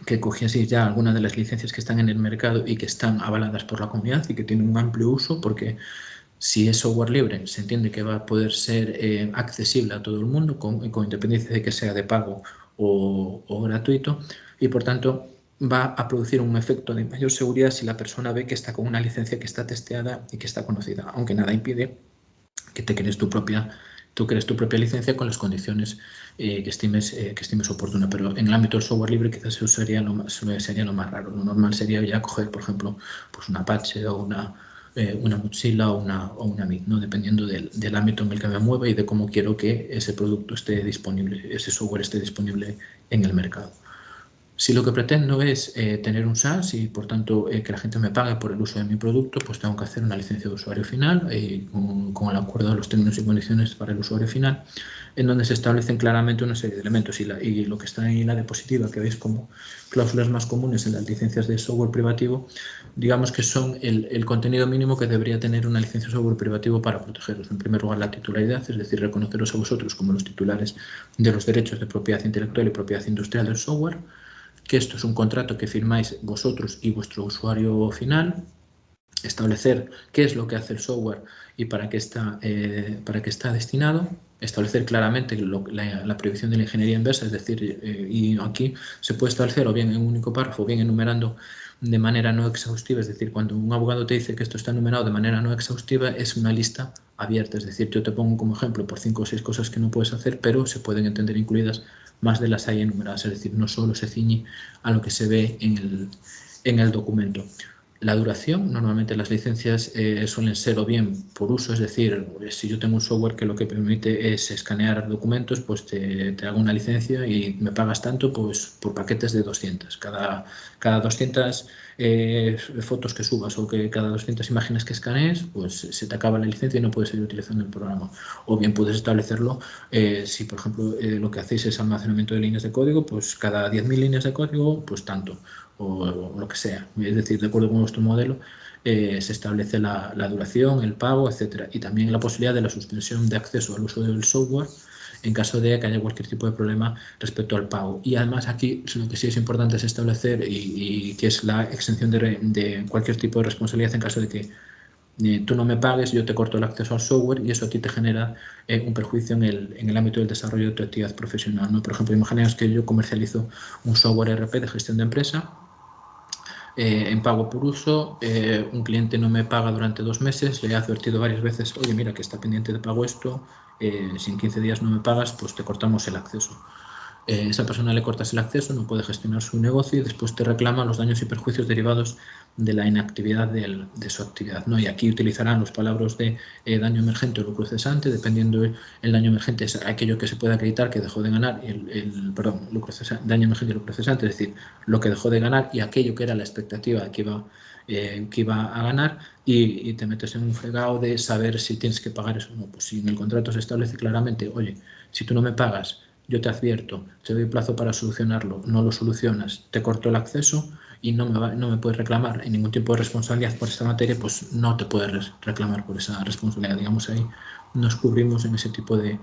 que cogieseis ya algunas de las licencias que están en el mercado y que están avaladas por la comunidad y que tienen un amplio uso, porque si es software libre, se entiende que va a poder ser accesible a todo el mundo, con independencia de que sea de pago o gratuito, y por tanto va a producir un efecto de mayor seguridad si la persona ve que está con una licencia que está testeada y que está conocida, aunque nada impide que te crees tu propia licencia con las condiciones que estimes oportuna. Pero en el ámbito del software libre quizás eso sería lo más raro. Lo normal sería ya coger, por ejemplo, pues un Apache o una Mozilla o una MIT, ¿no? Dependiendo del ámbito en el que me mueva y de cómo quiero que ese producto esté disponible, ese software esté disponible en el mercado. Si lo que pretendo es tener un SaaS y, por tanto, que la gente me pague por el uso de mi producto, pues tengo que hacer una licencia de usuario final con el acuerdo de los términos y condiciones para el usuario final, en donde se establecen claramente una serie de elementos. Y lo que está en la diapositiva, que veis como cláusulas más comunes en las licencias de software privativo, digamos que son el contenido mínimo que debería tener una licencia de software privativo para protegeros. En primer lugar, la titularidad, es decir, reconoceros a vosotros como los titulares de los derechos de propiedad intelectual y propiedad industrial del software, que esto es un contrato que firmáis vosotros y vuestro usuario final, establecer qué es lo que hace el software y para qué está destinado, establecer claramente la prohibición de la ingeniería inversa, es decir, y aquí se puede establecer o bien en un único párrafo o bien enumerando de manera no exhaustiva, es decir, cuando un abogado te dice que esto está enumerado de manera no exhaustiva, es una lista abierta, es decir, yo te pongo como ejemplo por 5 o 6 cosas que no puedes hacer, pero se pueden entender incluidas más de las hay enumeradas, es decir, no solo se ciñe a lo que se ve en el documento. La duración, normalmente las licencias suelen ser o bien por uso, es decir, si yo tengo un software que lo que permite es escanear documentos, pues te hago una licencia y me pagas tanto pues por paquetes de 200. Cada 200 fotos que subas o que cada 200 imágenes que escanees, pues se te acaba la licencia y no puedes seguir utilizando el programa. O bien puedes establecerlo, si por ejemplo lo que hacéis es almacenamiento de líneas de código, pues cada 10.000 líneas de código, pues tanto. O lo que sea, es decir, de acuerdo con nuestro modelo, se establece la duración, el pago, etcétera, y también la posibilidad de la suspensión de acceso al uso del software en caso de que haya cualquier tipo de problema respecto al pago. Y además aquí lo que sí es importante es establecer y que es la exención de cualquier tipo de responsabilidad en caso de que tú no me pagues, yo te corto el acceso al software y eso a ti te genera un perjuicio en el ámbito del desarrollo de tu actividad profesional, ¿no? Por ejemplo, imaginaos que yo comercializo un software ERP de gestión de empresa en pago por uso, un cliente no me paga durante 2 meses, le he advertido varias veces, oye, mira que está pendiente de pago esto, si en 15 días no me pagas, pues te cortamos el acceso. Esa persona le cortas el acceso, no puede gestionar su negocio y después te reclama los daños y perjuicios derivados de la inactividad de su actividad, ¿no? Y aquí utilizarán los palabras de daño emergente o lucro cesante, dependiendo el daño emergente es aquello que se puede acreditar que dejó de ganar, daño emergente y lucro cesante, es decir, lo que dejó de ganar y aquello que era la expectativa que iba a ganar, y te metes en un fregado de saber si tienes que pagar eso o no. Pues si en el contrato se establece claramente, oye, si tú no me pagas, yo te advierto, te doy plazo para solucionarlo, no lo solucionas, te corto el acceso y no me puedes reclamar en ningún tipo de responsabilidad por esta materia, pues no te puedes reclamar por esa responsabilidad. Digamos, ahí nos cubrimos en ese tipo de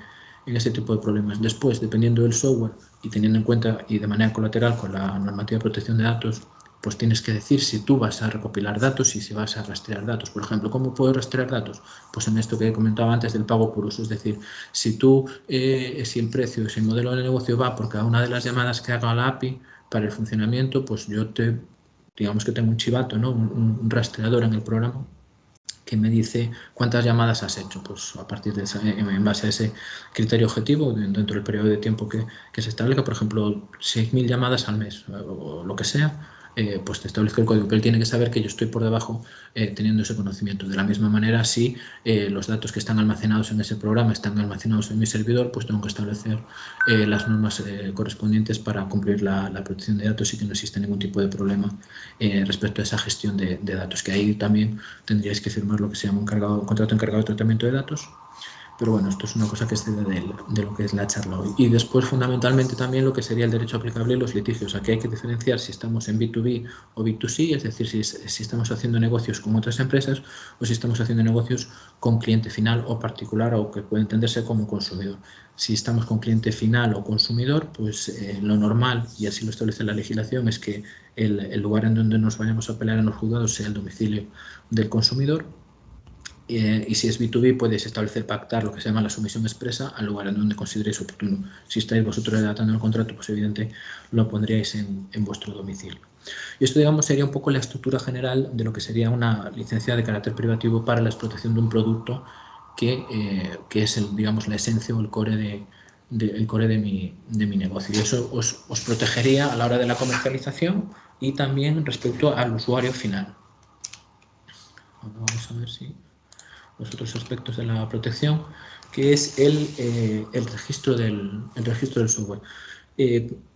problemas. Después, dependiendo del software y teniendo en cuenta y de manera colateral con la normativa de protección de datos, pues tienes que decir si tú vas a recopilar datos y si vas a rastrear datos. Por ejemplo, ¿cómo puedo rastrear datos? Pues en esto que comentaba antes del pago por uso, es decir, si el precio, si el modelo de negocio va por cada una de las llamadas que haga la API para el funcionamiento, pues digamos que tengo un chivato, ¿no? un rastreador en el programa que me dice cuántas llamadas has hecho, pues a partir de en base a ese criterio objetivo, dentro del periodo de tiempo que se establezca, por ejemplo, 6.000 llamadas al mes o lo que sea, pues te establezco el código, pero él tiene que saber que yo estoy por debajo teniendo ese conocimiento. De la misma manera, si los datos que están almacenados en ese programa están almacenados en mi servidor, pues tengo que establecer las normas correspondientes para cumplir la protección de datos y que no existe ningún tipo de problema respecto a esa gestión de datos, que ahí también tendríais que firmar lo que se llama un contrato encargado de tratamiento de datos. Pero bueno, esto es una cosa que excede de lo que es la charla hoy. Y después, fundamentalmente, también lo que sería el derecho aplicable y los litigios. Aquí hay que diferenciar si estamos en B2B o B2C, es decir, si estamos haciendo negocios con otras empresas o si estamos haciendo negocios con cliente final o particular o que puede entenderse como consumidor. Si estamos con cliente final o consumidor, pues lo normal, y así lo establece la legislación, es que el lugar en donde nos vayamos a pelear en los juzgados sea el domicilio del consumidor. Y si es B2B, podéis establecer, pactar lo que se llama la sumisión expresa al lugar en donde consideréis oportuno. Si estáis vosotros redactando el contrato, pues evidentemente lo pondríais en vuestro domicilio. Y esto, digamos, sería un poco la estructura general de lo que sería una licencia de carácter privativo para la explotación de un producto que es, digamos, la esencia o el core de mi negocio. Y eso os protegería a la hora de la comercialización y también respecto al usuario final. Ahora vamos a ver si los otros aspectos de la protección, que es el registro del software.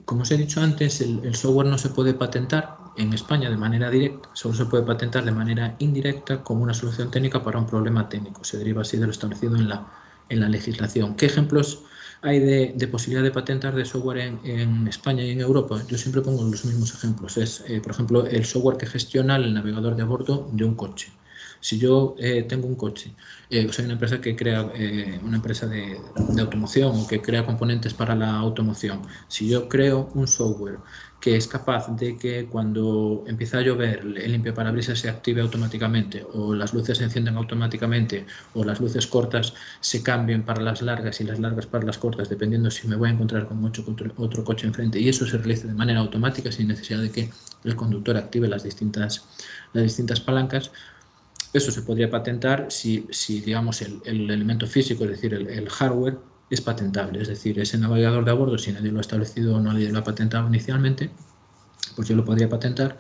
Como os he dicho antes, el software no se puede patentar en España de manera directa, solo se puede patentar de manera indirecta como una solución técnica para un problema técnico. Se deriva así de lo establecido en la legislación. ¿Qué ejemplos hay de posibilidad de patentar de software en España y en Europa? Yo siempre pongo los mismos ejemplos. Es, por ejemplo, el software que gestiona el navegador de a bordo de un coche. Si yo tengo un coche, soy una empresa que crea una empresa de automoción o que crea componentes para la automoción. Si yo creo un software que es capaz de que cuando empieza a llover el limpiaparabrisas se active automáticamente o las luces se enciendan automáticamente o las luces cortas se cambien para las largas y las largas para las cortas, dependiendo si me voy a encontrar con otro coche enfrente, y eso se realice de manera automática sin necesidad de que el conductor active las distintas palancas. Eso se podría patentar si digamos, el elemento físico, es decir, el hardware, es patentable. Es decir, ese navegador de a bordo, si nadie lo ha establecido o nadie lo ha patentado inicialmente, pues yo lo podría patentar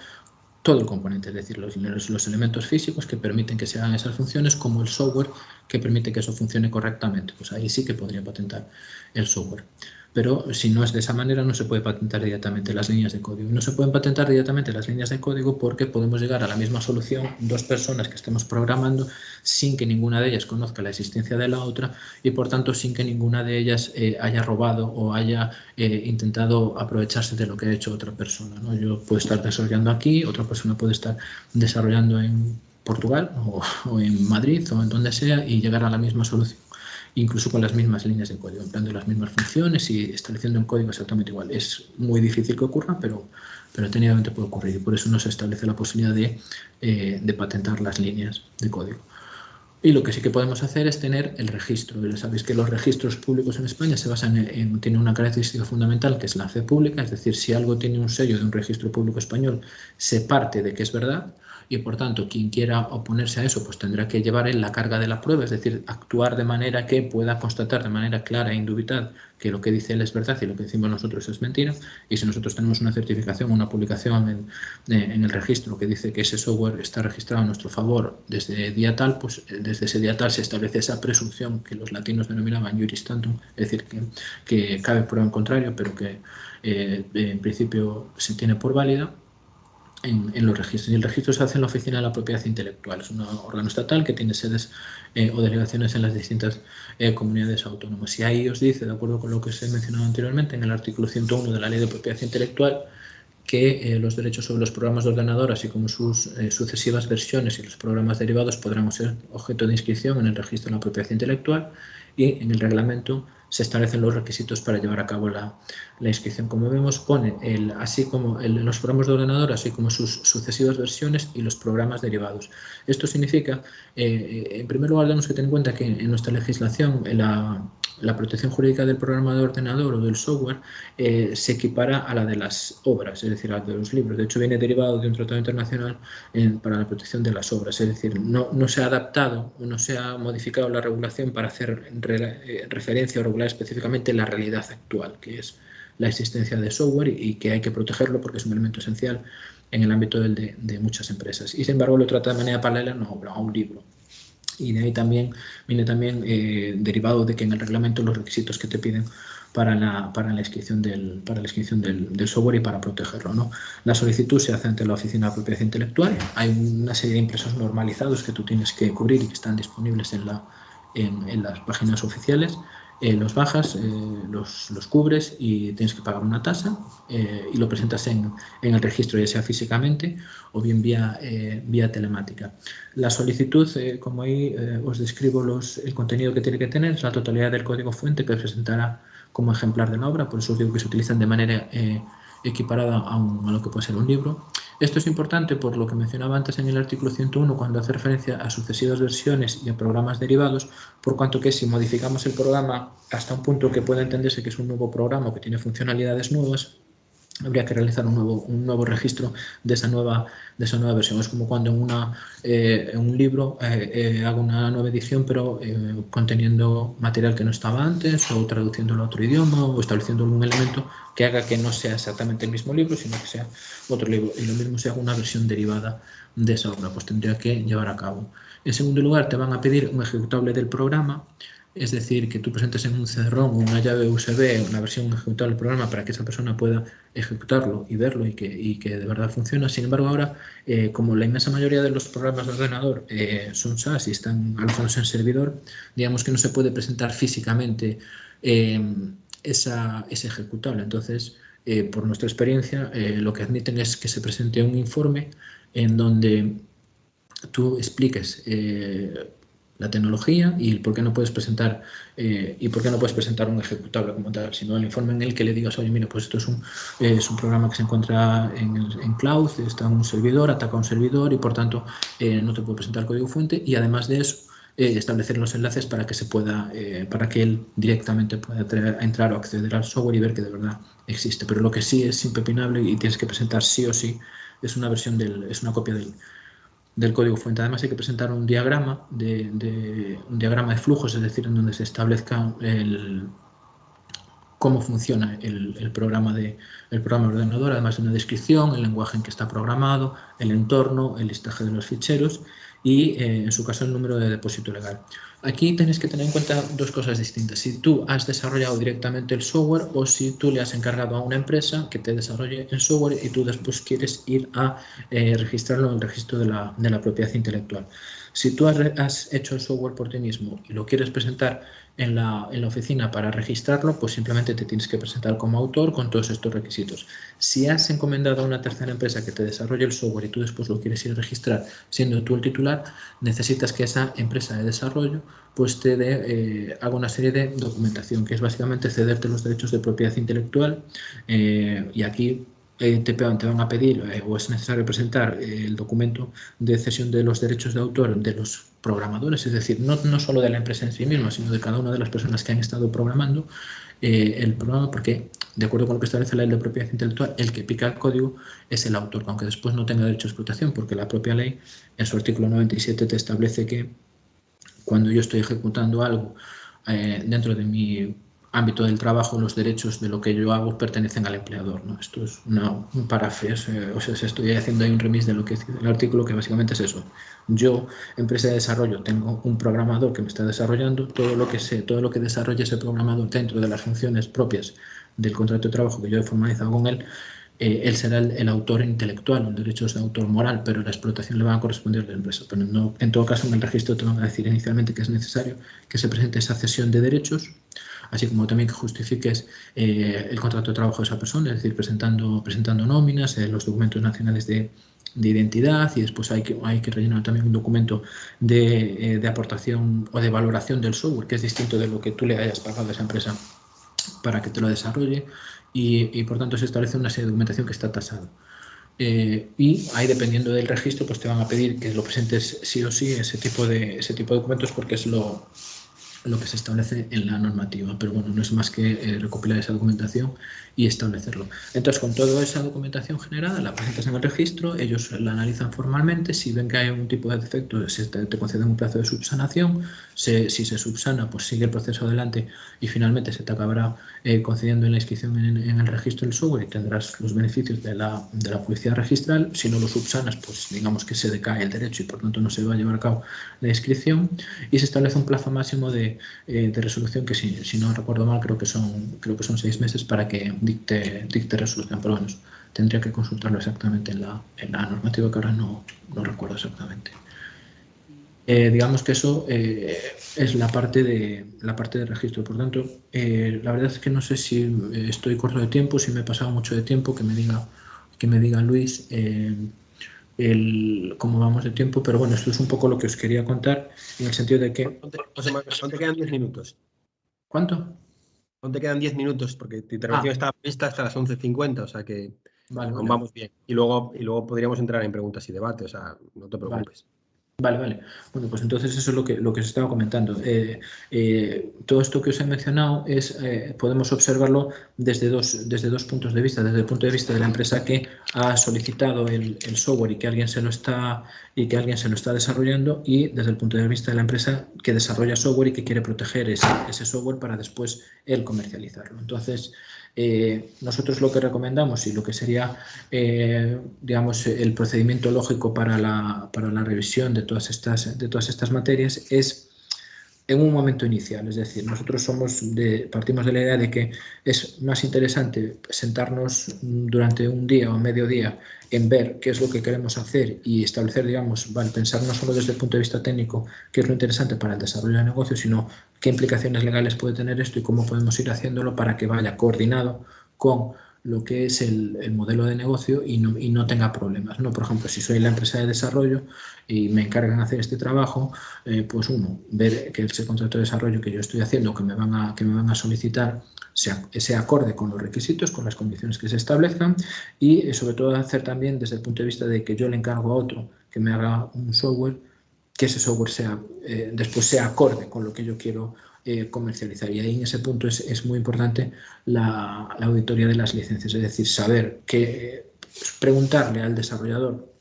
todo el componente, es decir, los elementos físicos que permiten que se hagan esas funciones, como el software que permite que eso funcione correctamente. Pues ahí sí que podría patentar el software. Pero si no es de esa manera, no se puede patentar directamente las líneas de código. No se pueden patentar directamente las líneas de código porque podemos llegar a la misma solución dos personas que estemos programando sin que ninguna de ellas conozca la existencia de la otra y, por tanto, sin que ninguna de ellas haya robado o haya intentado aprovecharse de lo que ha hecho otra persona, ¿no? Yo puedo estar desarrollando aquí, otra persona puede estar desarrollando en Portugal o en Madrid o en donde sea y llegar a la misma solución, incluso con las mismas líneas de código, empleando las mismas funciones y estableciendo un código exactamente igual. Es muy difícil que ocurra, pero técnicamente puede ocurrir, y por eso no se establece la posibilidad de patentar las líneas de código. Y lo que sí que podemos hacer es tener el registro. Sabéis que los registros públicos en España se basan tienen una característica fundamental, que es la fe pública, es decir, si algo tiene un sello de un registro público español, se parte de que es verdad, y por tanto quien quiera oponerse a eso pues tendrá que llevar en la carga de la prueba, es decir, actuar de manera que pueda constatar de manera clara e indubitada que lo que dice él es verdad y lo que decimos nosotros es mentira. Y si nosotros tenemos una certificación, una publicación en el registro que dice que ese software está registrado a nuestro favor desde día tal, pues desde ese día tal se establece esa presunción que los latinos denominaban juris tantum, es decir, que cabe prueba en contrario, pero que en principio se tiene por válida en los registros. Y el registro se hace en la Oficina de la Propiedad Intelectual. Es un órgano estatal que tiene sedes o delegaciones en las distintas comunidades autónomas. Y ahí os dice, de acuerdo con lo que os he mencionado anteriormente, en el artículo 101 de la Ley de Propiedad Intelectual, que los derechos sobre los programas de ordenador, así como sus sucesivas versiones y los programas derivados, podrán ser objeto de inscripción en el registro de la propiedad intelectual, y en el reglamento se establecen los requisitos para llevar a cabo la inscripción. Como vemos, pone así como los programas de ordenador, así como sus sucesivas versiones y los programas derivados. Esto significa, en primer lugar, tenemos que tener en cuenta que en nuestra legislación la protección jurídica del programa de ordenador o del software se equipara a la de las obras, es decir, a la de los libros. De hecho, viene derivado de un tratado internacional para la protección de las obras, es decir, no se ha adaptado o no se ha modificado la regulación para hacer referencia o regular específicamente la realidad actual, que es la existencia de software y que hay que protegerlo porque es un elemento esencial en el ámbito de muchas empresas. Y sin embargo lo trata de manera paralela a una obra, a un libro. Y de ahí también viene también derivado de que en el reglamento los requisitos que te piden para la inscripción del software y para protegerlo, ¿no? La solicitud se hace ante la Oficina de Propiedad Intelectual. Hay una serie de impresos normalizados que tú tienes que cubrir y que están disponibles en las páginas oficiales. Los bajas, los cubres y tienes que pagar una tasa y lo presentas en el registro, ya sea físicamente o bien vía telemática. La solicitud, como ahí os describo el contenido que tiene que tener, es la totalidad del código fuente que presentará como ejemplar de la obra, por eso os digo que se utilizan de manera equiparada a lo que puede ser un libro. Esto es importante por lo que mencionaba antes en el artículo 101, cuando hace referencia a sucesivas versiones y a programas derivados, por cuanto que si modificamos el programa hasta un punto que pueda entenderse que es un nuevo programa o que tiene funcionalidades nuevas, habría que realizar un nuevo registro de esa nueva versión. Es como cuando en un libro hago una nueva edición, pero conteniendo material que no estaba antes, o traduciéndolo a otro idioma, o estableciendo algún elemento que haga que no sea exactamente el mismo libro, sino que sea otro libro. Y lo mismo si hago una versión derivada de esa obra, pues tendría que llevar a cabo. En segundo lugar, te van a pedir un ejecutable del programa. Es decir, que tú presentes en un CD-ROM o una llave USB una versión ejecutable del programa para que esa persona pueda ejecutarlo y verlo y que de verdad funciona. Sin embargo, ahora, como la inmensa mayoría de los programas de ordenador son SaaS y están alojados en servidor, digamos que no se puede presentar físicamente ese ejecutable. Entonces, por nuestra experiencia, lo que admiten es que se presente un informe en donde tú expliques la tecnología y por qué no puedes presentar un ejecutable como tal, sino el informe en el que le digas, oye, mira, pues esto es un programa que se encuentra en cloud, está en un servidor, ataca a un servidor y por tanto no te puedo presentar código fuente, y además de eso establecer los enlaces para que él directamente pueda entrar o acceder al software y ver que de verdad existe. Pero lo que sí es impepinable y tienes que presentar sí o sí es una copia del código fuente. Además hay que presentar un diagrama de flujos, es decir, en donde se establezca cómo funciona el programa de ordenador, además de una descripción, el lenguaje en que está programado, el entorno, el listaje de los ficheros y, en su caso, el número de depósito legal. Aquí tenéis que tener en cuenta dos cosas distintas: si tú has desarrollado directamente el software o si tú le has encargado a una empresa que te desarrolle el software y tú después quieres ir a registrarlo en el registro de la propiedad intelectual. Si tú has hecho el software por ti mismo y lo quieres presentar en la oficina para registrarlo, pues simplemente te tienes que presentar como autor con todos estos requisitos. Si has encomendado a una tercera empresa que te desarrolle el software y tú después lo quieres ir a registrar siendo tú el titular, necesitas que esa empresa de desarrollo pues haga una serie de documentación, que es básicamente cederte los derechos de propiedad intelectual, y aquí te van a pedir o es necesario presentar el documento de cesión de los derechos de autor de los programadores, es decir, no solo de la empresa en sí misma, sino de cada una de las personas que han estado programando el programa, porque de acuerdo con lo que establece la ley de propiedad intelectual, el que pica el código es el autor, aunque después no tenga derecho a explotación, porque la propia ley en su artículo 97 te establece que cuando yo estoy ejecutando algo dentro de mi ámbito del trabajo, los derechos de lo que yo hago pertenecen al empleador, ¿no? Esto es un parafrase, o sea, estoy haciendo ahí un remix de lo que dice el artículo, que básicamente es eso. Yo, empresa de desarrollo, tengo un programador que me está desarrollando, todo lo que desarrolle ese programador dentro de las funciones propias del contrato de trabajo que yo he formalizado con él, él será el autor intelectual, los derechos de autor moral, pero la explotación le va a corresponder a la empresa. Pero no, en todo caso, en el registro te van a decir inicialmente que es necesario que se presente esa cesión de derechos, así como también que justifiques el contrato de trabajo de esa persona, es decir, presentando nóminas, los documentos nacionales de identidad, y después hay que rellenar también un documento de aportación o de valoración del software, que es distinto de lo que tú le hayas pagado a esa empresa para que te lo desarrolle, y por tanto se establece una serie de documentación que está tasada. Y ahí, dependiendo del registro, pues te van a pedir que lo presentes sí o sí ese tipo de documentos, porque es lo lo que se establece en la normativa, pero bueno, no es más que recopilar esa documentación y establecerlo. Entonces, con toda esa documentación generada, la presentas en el registro, ellos la analizan formalmente, si ven que hay algún tipo de defecto, te conceden un plazo de subsanación, si se subsana, pues sigue el proceso adelante y finalmente se te acabará concediendo en la inscripción en el registro del software y tendrás los beneficios de la publicidad registral. Si no lo subsanas, pues digamos que se decae el derecho y por tanto no se va a llevar a cabo la inscripción, y se establece un plazo máximo de resolución que, si no recuerdo mal, creo que son 6 meses para que dicte resolución, pero bueno, tendría que consultarlo exactamente en la normativa, que ahora no recuerdo exactamente. Digamos que eso es la parte de registro. Por tanto, la verdad es que no sé si estoy corto de tiempo, si me he pasado mucho de tiempo, que me diga Luis cómo vamos de tiempo, pero bueno, esto es un poco lo que os quería contar, en el sentido de que... José Manuel, aún te quedan 10 minutos. ¿Cuánto? Aún te quedan 10 minutos, porque tu intervención está prevista hasta las 11:50, o sea que Vale, aún vamos bien. Y luego podríamos entrar en preguntas y debate, o sea, no te preocupes. Vale. Bueno, pues entonces eso es lo que os estaba comentando. Todo esto que os he mencionado podemos observarlo desde dos puntos de vista. Desde el punto de vista de la empresa que ha solicitado el software y que alguien se lo está desarrollando, y desde el punto de vista de la empresa que desarrolla software y que quiere proteger ese software para después él comercializarlo. Entonces, nosotros lo que recomendamos y lo que sería, digamos, el procedimiento lógico para la revisión de todas estas materias es en un momento inicial. Es decir, nosotros partimos de la idea de que es más interesante sentarnos durante un día o medio día en ver qué es lo que queremos hacer y establecer, digamos, pensar no solo desde el punto de vista técnico qué es lo interesante para el desarrollo de negocio, sino qué implicaciones legales puede tener esto y cómo podemos ir haciéndolo para que vaya coordinado con lo que es el modelo de negocio y no tenga problemas, ¿no? Por ejemplo, si soy la empresa de desarrollo y me encargan hacer este trabajo, pues ver que ese contrato de desarrollo que yo estoy haciendo, que me van a solicitar, sea acorde con los requisitos, con las condiciones que se establezcan, y sobre todo hacer también desde el punto de vista de que yo le encargo a otro que me haga un software, que ese software después sea acorde con lo que yo quiero comercializar. Y ahí en ese punto es muy importante la auditoría de las licencias, es decir, saber preguntarle al desarrollador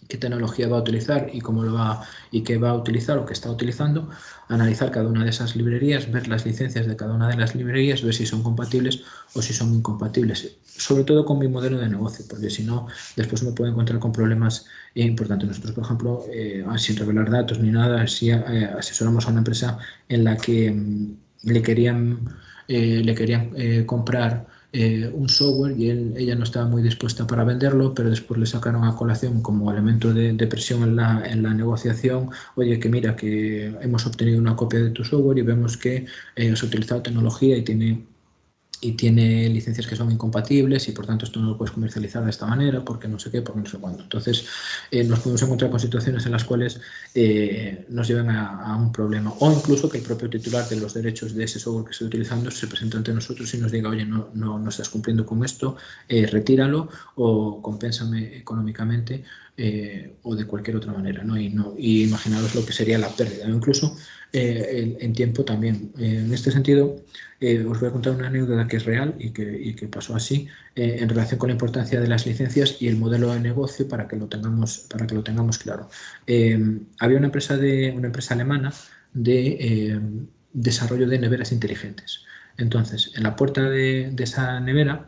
qué tecnología va a utilizar y qué va a utilizar o qué está utilizando, analizar cada una de esas librerías, ver las licencias de cada una de las librerías, ver si son compatibles o si son incompatibles, sobre todo con mi modelo de negocio, porque si no, después me puedo encontrar con problemas importantes. Nosotros, por ejemplo, sin revelar datos ni nada, sí asesoramos a una empresa en la que le querían comprar un software y ella no estaba muy dispuesta para venderlo, pero después le sacaron a colación como elemento de presión en la negociación: oye, que mira, que hemos obtenido una copia de tu software y vemos que has utilizado tecnología y tiene licencias que son incompatibles y por tanto esto no lo puedes comercializar de esta manera porque no sé qué, porque no sé cuándo. Entonces nos podemos encontrar con situaciones en las cuales nos llevan a un problema, o incluso que el propio titular de los derechos de ese software que estoy utilizando se presente ante nosotros y nos diga: oye, no estás cumpliendo con esto, retíralo o compénsame económicamente o de cualquier otra manera, ¿no? Y imaginaros lo que sería la pérdida, o incluso en tiempo también. En este sentido, os voy a contar una anécdota que es real y que pasó así, en relación con la importancia de las licencias y el modelo de negocio, para que lo tengamos claro. Había una empresa alemana de desarrollo de neveras inteligentes. Entonces, en la puerta de esa nevera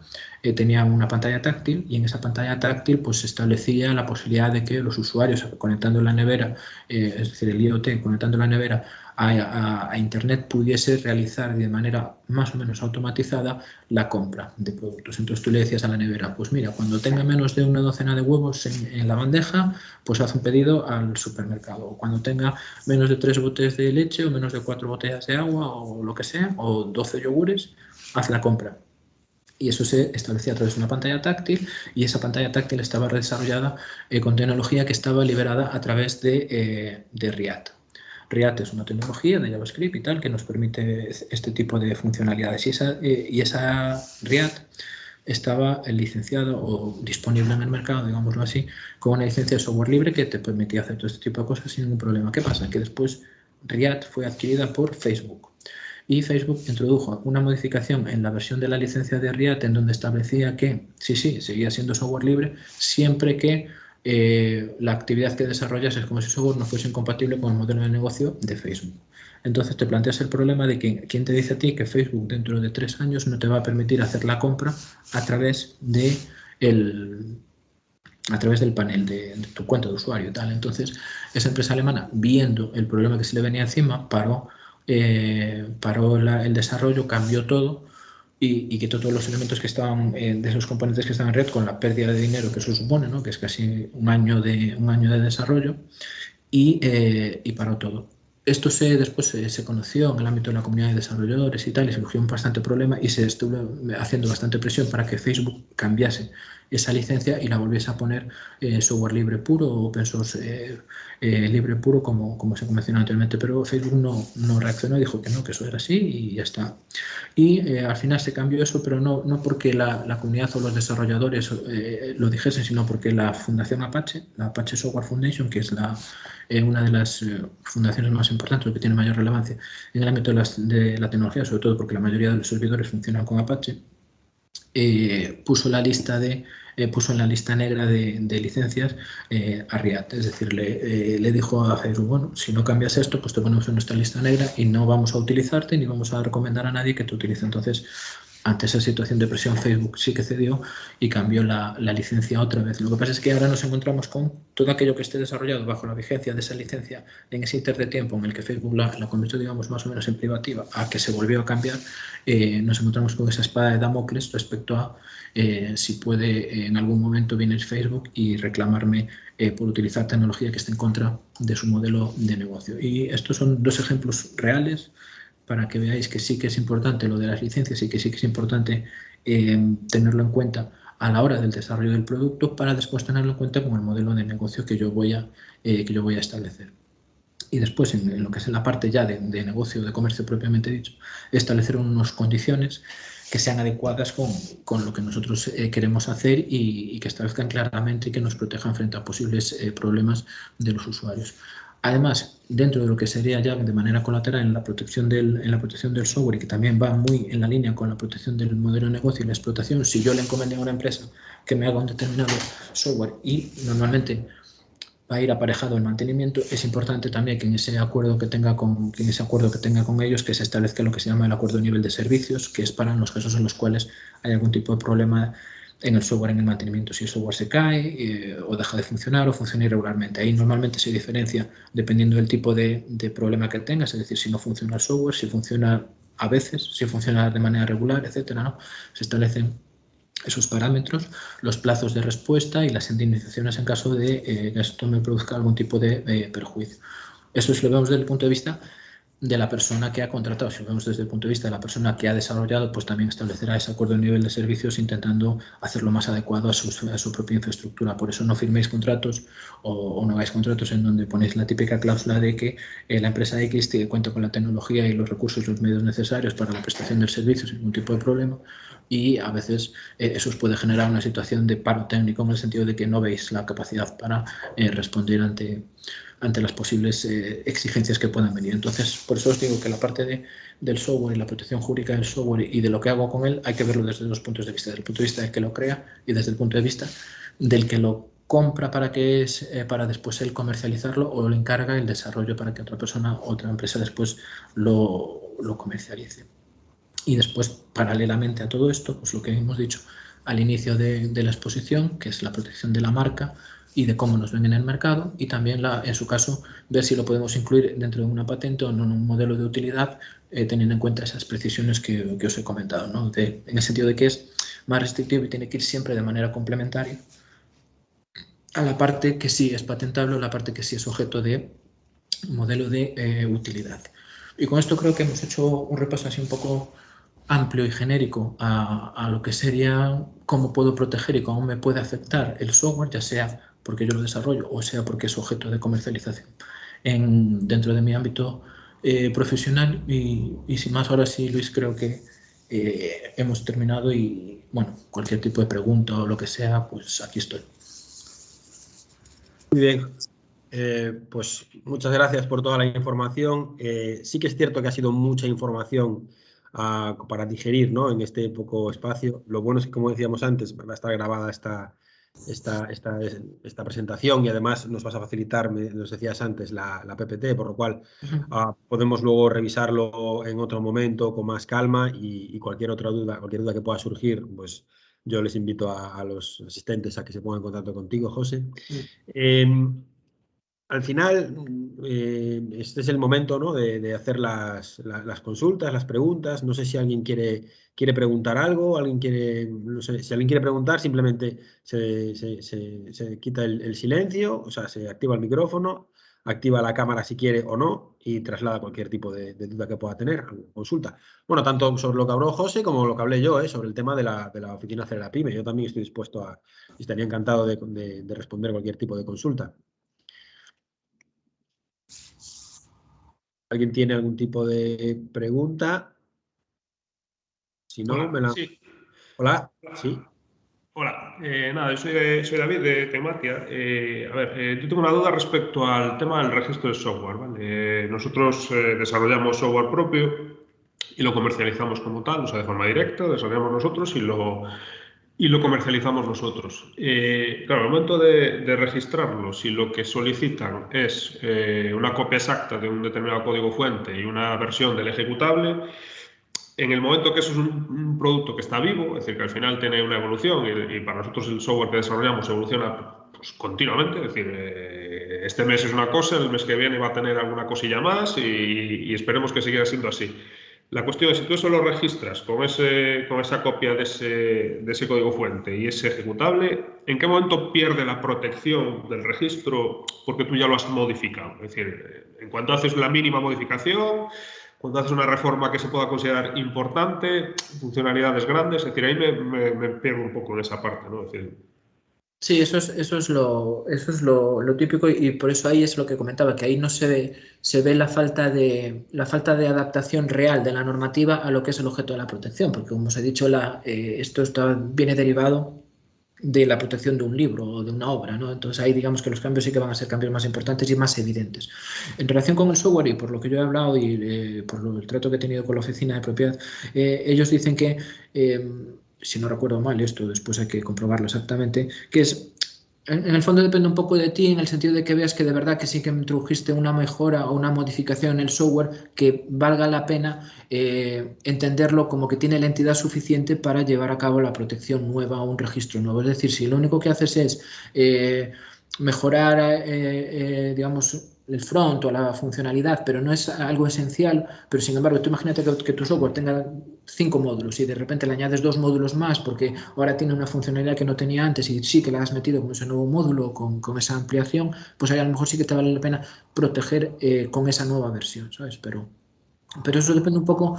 tenía una pantalla táctil, y en esa pantalla táctil pues se establecía la posibilidad de que los usuarios, conectando la nevera, es decir, el IoT conectando la nevera a Internet, pudiese realizar de manera más o menos automatizada la compra de productos. Entonces tú le decías a la nevera: pues mira, cuando tenga menos de una docena de huevos en la bandeja, pues haz un pedido al supermercado. O cuando tenga menos de 3 botes de leche o menos de 4 botellas de agua o lo que sea, o 12 yogures, haz la compra. Y eso se establecía a través de una pantalla táctil, y esa pantalla táctil estaba desarrollada con tecnología que estaba liberada a través de React. React es una tecnología de JavaScript y tal que nos permite este tipo de funcionalidades, y esa React estaba licenciado o disponible en el mercado, digámoslo así, con una licencia de software libre que te permitía hacer todo este tipo de cosas sin ningún problema. ¿Qué pasa? Que después Riad fue adquirida por Facebook. Y Facebook introdujo una modificación en la versión de la licencia de Riad en donde establecía que, sí, seguía siendo software libre siempre que la actividad que desarrollases como ese software no fuese incompatible con el modelo de negocio de Facebook. Entonces te planteas el problema de que quién te dice a ti que Facebook dentro de 3 años no te va a permitir hacer la compra a través del panel de tu cuenta de usuario y tal. Entonces, esa empresa alemana, viendo el problema que se le venía encima, paró el desarrollo, cambió todo y quitó todos los elementos que estaban de esos componentes que estaban en red con la pérdida de dinero que eso supone, ¿no? Que es casi un año de desarrollo y paró todo. Esto después se conoció en el ámbito de la comunidad de desarrolladores y tal, y se cogió un bastante problema y se estuvo haciendo bastante presión para que Facebook cambiase esa licencia y la volviese a poner software libre puro o open source libre puro como se mencionó anteriormente, pero Facebook no reaccionó y dijo que no, que eso era así y ya está. Y al final se cambió eso, pero no porque la comunidad o los desarrolladores lo dijesen, sino porque la Fundación Apache, la Apache Software Foundation, que es una de las fundaciones más importantes, o que tiene mayor relevancia en el ámbito de la tecnología, sobre todo porque la mayoría de los servidores funcionan con Apache, puso en la lista negra de licencias a Riad. Es decir, le dijo a Facebook, bueno, si no cambias esto, pues te ponemos en nuestra lista negra y no vamos a utilizarte ni vamos a recomendar a nadie que te utilice. Entonces, ante esa situación de presión, Facebook sí que cedió y cambió la licencia otra vez. Lo que pasa es que ahora nos encontramos con todo aquello que esté desarrollado bajo la vigencia de esa licencia en ese inter de tiempo en el que Facebook la convirtió, digamos, más o menos en privativa, a que se volvió a cambiar. Nos encontramos con esa espada de Damocles respecto a si puede en algún momento venir Facebook y reclamarme por utilizar tecnología que esté en contra de su modelo de negocio. Y estos son dos ejemplos reales para que veáis que sí que es importante lo de las licencias y que sí que es importante tenerlo en cuenta a la hora del desarrollo del producto para después tenerlo en cuenta con el modelo de negocio que yo voy a establecer. Y después, en lo que es la parte ya de negocio, de comercio propiamente dicho, establecer unas condiciones que sean adecuadas con lo que nosotros queremos hacer y que establezcan claramente y que nos protejan frente a posibles problemas de los usuarios. Además, dentro de lo que sería ya de manera colateral en la protección del software y que también va muy en la línea con la protección del modelo de negocio y la explotación, si yo le encomendé a una empresa que me haga un determinado software y normalmente va a ir aparejado el mantenimiento, es importante también que en ese acuerdo que tenga con ellos que se establezca lo que se llama el acuerdo de nivel de servicios, que es para los casos en los cuales hay algún tipo de problema en el software, en el mantenimiento, si el software se cae o deja de funcionar o funciona irregularmente. Ahí normalmente se diferencia dependiendo del tipo de problema que tengas, es decir, si no funciona el software, si funciona a veces, si funciona de manera regular, etcétera, ¿no? Se establecen esos parámetros, los plazos de respuesta y las indemnizaciones en caso de que esto me produzca algún tipo de perjuicio. Eso es lo vemos desde el punto de vista de la persona que ha contratado. Si lo vemos desde el punto de vista de la persona que ha desarrollado, pues también establecerá ese acuerdo de nivel de servicios intentando hacerlo más adecuado a su propia infraestructura. Por eso no firméis contratos o no hagáis contratos en donde ponéis la típica cláusula de que la empresa X cuenta con la tecnología y los recursos y los medios necesarios para la prestación del servicio sin ningún tipo de problema, y a veces eso os puede generar una situación de paro técnico en el sentido de que no veis la capacidad para responder ante las posibles exigencias que puedan venir. Entonces, por eso os digo que la parte del software y la protección jurídica del software y de lo que hago con él hay que verlo desde dos puntos de vista. Desde el punto de vista del que lo crea y desde el punto de vista del que lo compra para después él comercializarlo o le encarga el desarrollo para que otra persona, otra empresa después lo comercialice. Y después, paralelamente a todo esto, pues lo que hemos dicho al inicio de la exposición, que es la protección de la marca y de cómo nos ven en el mercado, y también, en su caso, ver si lo podemos incluir dentro de una patente o en un modelo de utilidad, teniendo en cuenta esas precisiones que os he comentado, ¿no? En el sentido de que es más restrictivo y tiene que ir siempre de manera complementaria a la parte que sí es patentable o la parte que sí es objeto de modelo de utilidad. Y con esto creo que hemos hecho un repaso así un poco amplio y genérico a lo que sería cómo puedo proteger y cómo me puede afectar el software, ya sea porque yo lo desarrollo o sea porque es objeto de comercialización dentro de mi ámbito profesional. Y sin más, ahora sí, Luis, creo que hemos terminado y, bueno, cualquier tipo de pregunta o lo que sea, pues aquí estoy. Muy bien. Pues muchas gracias por toda la información. Sí que es cierto que ha sido mucha información para digerir, ¿no? En este poco espacio. Lo bueno es que, como decíamos antes, va a estar grabada esta presentación y además nos vas a facilitar, nos decías antes, la PPT, por lo cual podemos luego revisarlo en otro momento con más calma y cualquier duda que pueda surgir, pues yo les invito a los asistentes a que se pongan en contacto contigo, José. Al final, este es el momento, ¿no? de hacer las consultas, las preguntas. No sé si alguien quiere preguntar algo, no sé, si alguien quiere preguntar, simplemente se quita el silencio, o sea, se activa el micrófono, activa la cámara si quiere o no y traslada cualquier tipo de duda que pueda tener, consulta. Bueno, tanto sobre lo que habló José como lo que hablé yo, sobre el tema de la oficina Acelera Pyme. Yo también estoy dispuesto estaría encantado de responder cualquier tipo de consulta. ¿Alguien tiene algún tipo de pregunta? Si no, Hola, sí. Hola, sí. Hola, nada, yo soy David de Tecmatia. A ver, yo tengo una duda respecto al tema del registro de software, ¿vale? Nosotros desarrollamos software propio y lo comercializamos como tal, o sea, de forma directa, desarrollamos nosotros y lo comercializamos nosotros. Claro, al momento de registrarlo, si lo que solicitan es una copia exacta de un determinado código fuente y una versión del ejecutable, en el momento que eso es un producto que está vivo, es decir, que al final tiene una evolución y para nosotros el software que desarrollamos evoluciona pues, continuamente, es decir, este mes es una cosa, el mes que viene va a tener alguna cosilla más y esperemos que siga siendo así. La cuestión es, si tú eso lo registras con esa copia de ese código fuente y ese ejecutable, ¿en qué momento pierde la protección del registro porque tú ya lo has modificado? Es decir, en cuanto haces la mínima modificación, cuando haces una reforma que se pueda considerar importante, funcionalidades grandes, es decir, ahí me pierdo un poco en esa parte, ¿no? Es decir, Sí, eso es lo típico y por eso ahí es lo que comentaba, que ahí no se ve la falta de adaptación real de la normativa a lo que es el objeto de la protección, porque como os he dicho, esto viene derivado de la protección de un libro o de una obra, ¿no? Entonces ahí digamos que los cambios sí que van a ser cambios más importantes y más evidentes. En relación con el software y por lo que yo he hablado y por el trato que he tenido con la oficina de propiedad, ellos dicen que si no recuerdo mal, esto después hay que comprobarlo exactamente, que es, en el fondo depende un poco de ti, en el sentido de que veas que de verdad que sí que introdujiste una mejora o una modificación en el software que valga la pena entenderlo como que tiene la entidad suficiente para llevar a cabo la protección nueva o un registro nuevo. Es decir, si lo único que haces es mejorar, digamos, el front o la funcionalidad, pero no es algo esencial, pero sin embargo, tú imagínate que tu software tenga 5 módulos y de repente le añades 2 módulos más porque ahora tiene una funcionalidad que no tenía antes y sí que la has metido con ese nuevo módulo, con esa ampliación, pues ahí a lo mejor sí que te vale la pena proteger con esa nueva versión, ¿sabes? Pero eso depende un poco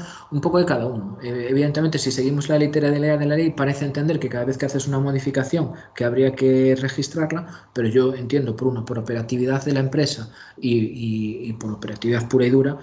de cada uno. Evidentemente, si seguimos la literalidad de la ley, parece entender que cada vez que haces una modificación que habría que registrarla, pero yo entiendo por operatividad de la empresa y por operatividad pura y dura,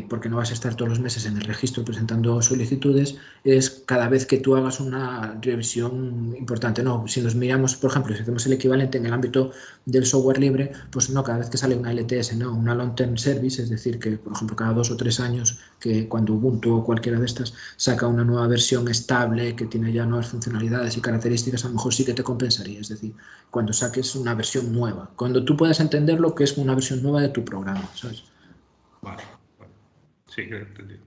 porque no vas a estar todos los meses en el registro presentando solicitudes, es cada vez que tú hagas una revisión importante. No, si nos miramos, por ejemplo, si hacemos el equivalente en el ámbito del software libre, pues no, cada vez que sale una LTS, no, una Long Term Service, es decir, que por ejemplo cada 2 o 3 años, que cuando Ubuntu o cualquiera de estas saca una nueva versión estable que tiene ya nuevas funcionalidades y características, a lo mejor sí que te compensaría, es decir, cuando saques una versión nueva, cuando tú puedas entender lo que es una versión nueva de tu programa, ¿sabes? vale. Sí, que he entendido.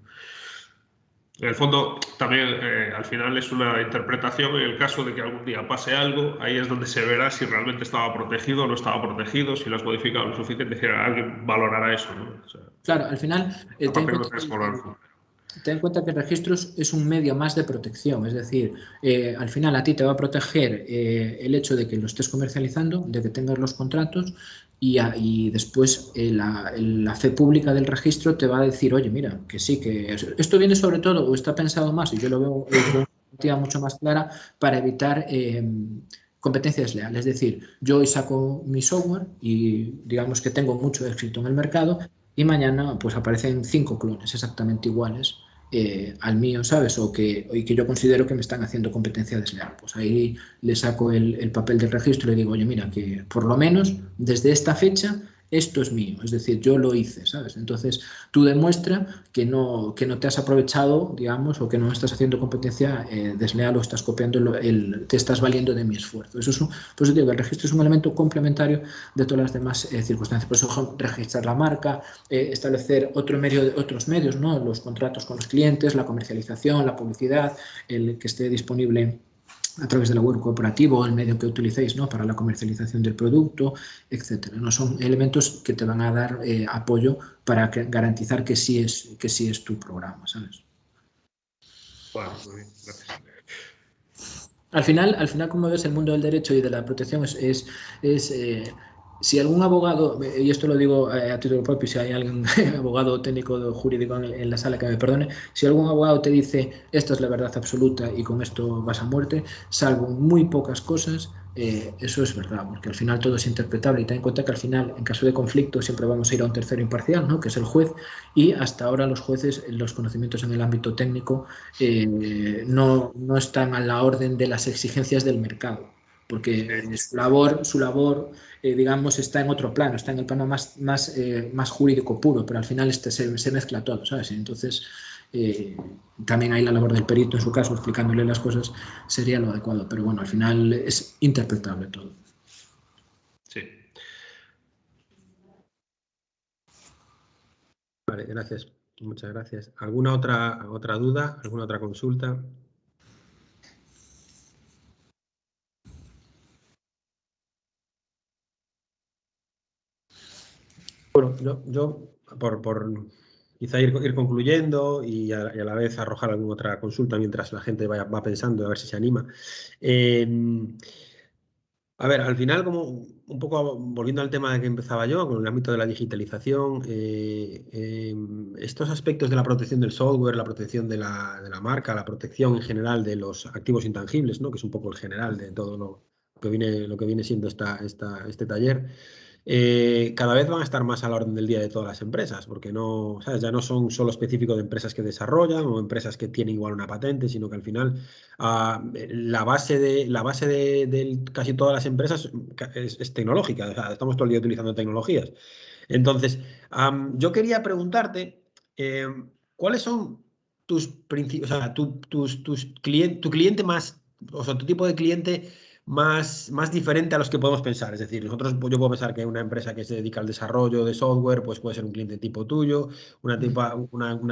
En el fondo, también al final es una interpretación en el caso de que algún día pase algo, ahí es donde se verá si realmente estaba protegido o no estaba protegido, si lo has modificado lo suficiente, es decir, alguien valorará eso, ¿no? O sea, claro, al final, aparte no tienes que valorar. ten en cuenta que registros es un medio más de protección, es decir, al final a ti te va a proteger el hecho de que lo estés comercializando, de que tengas los contratos y después la fe pública del registro te va a decir, oye, mira, que sí, que esto viene sobre todo o está pensado más, y yo lo veo de una perspectiva mucho más clara, para evitar competencia desleal. Es decir, yo hoy saco mi software y digamos que tengo mucho éxito en el mercado y mañana pues aparecen 5 clones exactamente iguales al mío, ¿sabes? Y que yo considero que me están haciendo competencia desleal. Pues ahí le saco el papel del registro y le digo, oye, mira, que por lo menos desde esta fecha esto es mío, es decir, yo lo hice, ¿sabes? Entonces, tú demuestra que no te has aprovechado, digamos, o que no estás haciendo competencia desleal o estás copiando, te estás valiendo de mi esfuerzo. Por eso digo que el registro es un elemento complementario de todas las demás circunstancias. Por eso registrar la marca, establecer otros medios, ¿no? Los contratos con los clientes, la comercialización, la publicidad, el que esté disponible a través de la web corporativa o el medio que utilicéis, ¿no? Para la comercialización del producto, etcétera, ¿no? Son elementos que te van a dar apoyo para garantizar que sí es tu programa, ¿sabes? Vale, muy bien, gracias. Al final, como ves, el mundo del derecho y de la protección si algún abogado, y esto lo digo a título propio, si hay algún abogado técnico o jurídico en la sala que me perdone, si algún abogado te dice esta es la verdad absoluta y con esto vas a muerte, salvo muy pocas cosas, eso es verdad, porque al final todo es interpretable y ten en cuenta que al final, en caso de conflicto, siempre vamos a ir a un tercero imparcial, ¿no? Que es el juez, y hasta ahora los jueces, los conocimientos en el ámbito técnico no están a la orden de las exigencias del mercado, porque su labor digamos, está en otro plano, está en el plano más jurídico puro, pero al final se mezcla todo, ¿sabes? Entonces, también hay la labor del perito, en su caso, explicándole las cosas, sería lo adecuado, pero bueno, al final es interpretable todo. Sí. Vale, gracias. Muchas gracias. ¿Alguna otra duda? ¿Alguna otra consulta? Bueno, yo por quizá ir concluyendo y a la vez arrojar alguna otra consulta mientras la gente va pensando a ver si se anima. A ver, al final, como un poco volviendo al tema de que empezaba yo, con el ámbito de la digitalización, estos aspectos de la protección del software, la protección de la marca, la protección en general de los activos intangibles, ¿no? Que es un poco el general de todo lo que viene siendo este taller. Cada vez van a estar más a la orden del día de todas las empresas, porque no, ¿sabes? Ya no son solo específicos de empresas que desarrollan o empresas que tienen igual una patente, sino que al final la base de casi todas las empresas es tecnológica. O sea, estamos todo el día utilizando tecnologías. Entonces, yo quería preguntarte, ¿cuáles son tus principios, o sea, tu cliente más, o sea, tu tipo de cliente más diferente a los que podemos pensar? Es decir, yo puedo pensar que una empresa que se dedica al desarrollo de software, pues puede ser un cliente tipo tuyo, una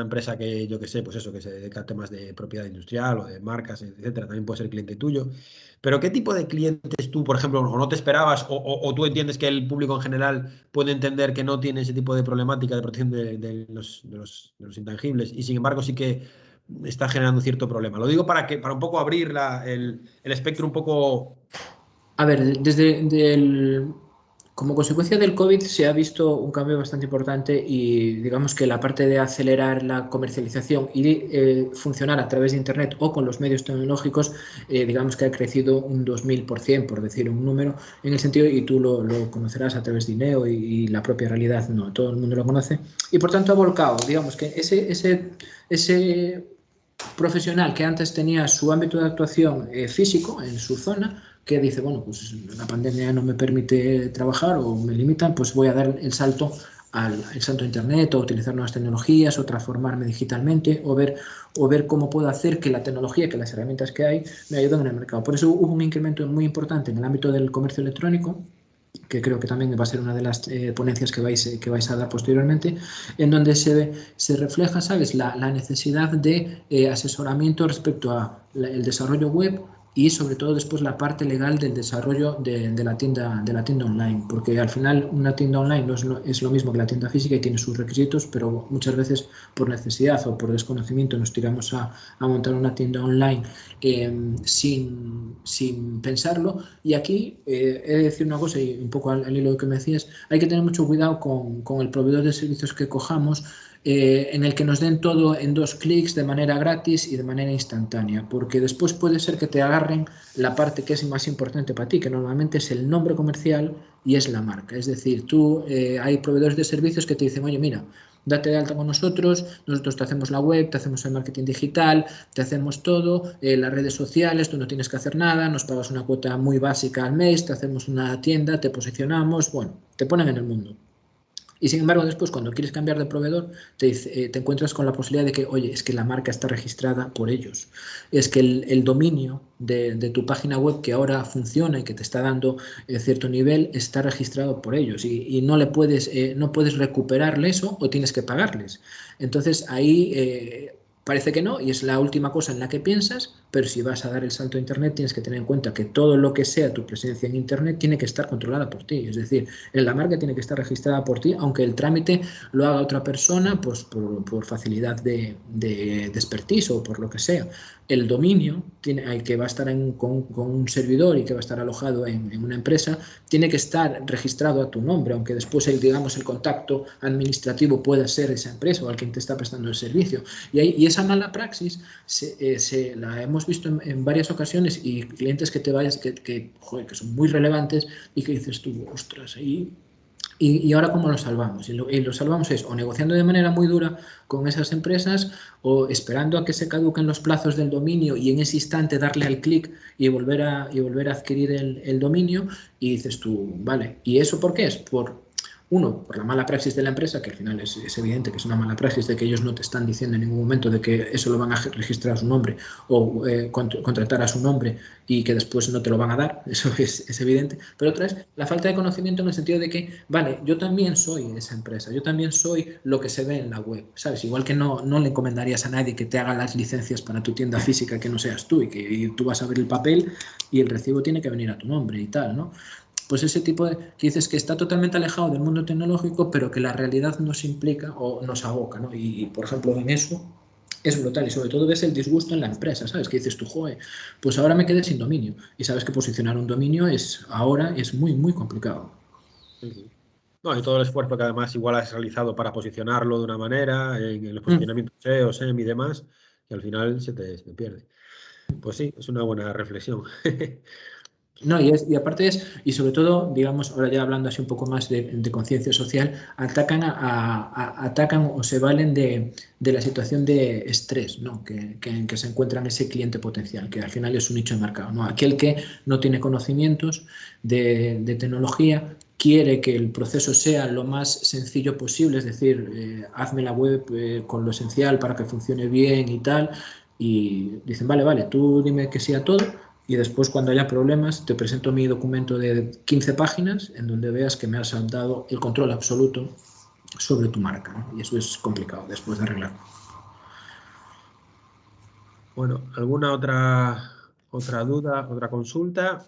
empresa que, yo que sé, pues eso, que se dedica a temas de propiedad industrial o de marcas, etcétera, también puede ser cliente tuyo. Pero ¿qué tipo de clientes tú, por ejemplo, o no te esperabas, o tú entiendes que el público en general puede entender que no tiene ese tipo de problemática de protección de los intangibles y sin embargo sí que está generando cierto problema? Lo digo para un poco abrir el espectro un poco. A ver, como consecuencia del COVID se ha visto un cambio bastante importante y digamos que la parte de acelerar la comercialización y funcionar a través de Internet o con los medios tecnológicos, digamos que ha crecido un 2000%, por decir un número, en el sentido, y tú lo conocerás a través de INEO y la propia realidad, no todo el mundo lo conoce, y por tanto ha volcado, digamos que ese profesional que antes tenía su ámbito de actuación físico en su zona, que dice, bueno, pues la pandemia no me permite trabajar o me limitan, pues voy a dar el salto a Internet o utilizar nuevas tecnologías o transformarme digitalmente o ver cómo puedo hacer que la tecnología, que las herramientas que hay, me ayuden en el mercado. Por eso hubo un incremento muy importante en el ámbito del comercio electrónico, que creo que también va a ser una de las ponencias que vais a dar posteriormente, en donde se refleja, ¿sabes?, la necesidad de asesoramiento respecto a el desarrollo web y sobre todo después la parte legal del desarrollo de la tienda online, porque al final una tienda online no es lo mismo que la tienda física y tiene sus requisitos, pero muchas veces por necesidad o por desconocimiento nos tiramos a montar una tienda online sin pensarlo. Y aquí he de decir una cosa, y un poco al hilo que me decías, hay que tener mucho cuidado con el proveedor de servicios que cojamos, en el que nos den todo en 2 clics de manera gratis y de manera instantánea, porque después puede ser que te agarren la parte que es más importante para ti, que normalmente es el nombre comercial y es la marca. Es decir, hay proveedores de servicios que te dicen, oye, mira, date de alta con nosotros te hacemos la web, te hacemos el marketing digital, te hacemos todo, las redes sociales, tú no tienes que hacer nada, nos pagas una cuota muy básica al mes, te hacemos una tienda, te posicionamos, bueno, te ponen en el mundo. Y sin embargo, después, cuando quieres cambiar de proveedor, te encuentras con la posibilidad de que, oye, es que la marca está registrada por ellos. Es que el dominio de tu página web que ahora funciona y que te está dando cierto nivel está registrado por ellos y no puedes recuperarle eso o tienes que pagarles. Entonces, ahí parece que no, y es la última cosa en la que piensas, pero si vas a dar el salto a Internet tienes que tener en cuenta que todo lo que sea tu presencia en Internet tiene que estar controlada por ti. Es decir, la marca tiene que estar registrada por ti, aunque el trámite lo haga otra persona, pues por facilidad de expertise o por lo que sea. El dominio que va a estar con un servidor y que va a estar alojado en una empresa, tiene que estar registrado a tu nombre, aunque después digamos, el contacto administrativo pueda ser esa empresa o al quien te está prestando el servicio. Y esa mala praxis la hemos visto en varias ocasiones y clientes que te vayas que son muy relevantes y que dices tú, ostras, y ahora ¿cómo lo salvamos? Y lo salvamos es o negociando de manera muy dura con esas empresas o esperando a que se caduquen los plazos del dominio y en ese instante darle al clic y volver a adquirir el dominio y dices tú, vale, ¿y eso por qué es? Por la mala praxis de la empresa, que al final es evidente que es una mala praxis, de que ellos no te están diciendo en ningún momento de que eso lo van a registrar a su nombre o contratar a su nombre y que después no te lo van a dar, eso es evidente. Pero otra es la falta de conocimiento en el sentido de que, vale, yo también soy esa empresa, yo también soy lo que se ve en la web, ¿sabes? Igual que no le encomendarías a nadie que te haga las licencias para tu tienda física que no seas tú y tú vas a ver el papel y el recibo tiene que venir a tu nombre y tal, ¿no? Pues ese tipo de que dices que está totalmente alejado del mundo tecnológico, pero que la realidad nos implica o nos aboca, ¿no? Y por ejemplo, en eso es brutal y sobre todo ves el disgusto en la empresa, ¿sabes? Que dices tú, joder, pues ahora me quedé sin dominio y sabes que posicionar un dominio ahora es muy, muy complicado. Sí. No, y todo el esfuerzo que además igual has realizado para posicionarlo de una manera, en los posicionamientos SEO, SEM y demás, que al final se te pierde. Pues sí, es una buena reflexión. No, y aparte y sobre todo, digamos, ahora ya hablando así un poco más de conciencia social, atacan o se valen de la situación de estrés, ¿no? En que se encuentran ese cliente potencial, que al final es un nicho de mercado, ¿no? Aquel que no tiene conocimientos de tecnología, quiere que el proceso sea lo más sencillo posible, es decir, hazme la web con lo esencial para que funcione bien y tal, y dicen, vale, tú dime que sí a todo, y después cuando haya problemas te presento mi documento de 15 páginas en donde veas que me has dado el control absoluto sobre tu marca, ¿no? Y eso es complicado después de arreglarlo. Bueno, ¿alguna otra duda, otra consulta?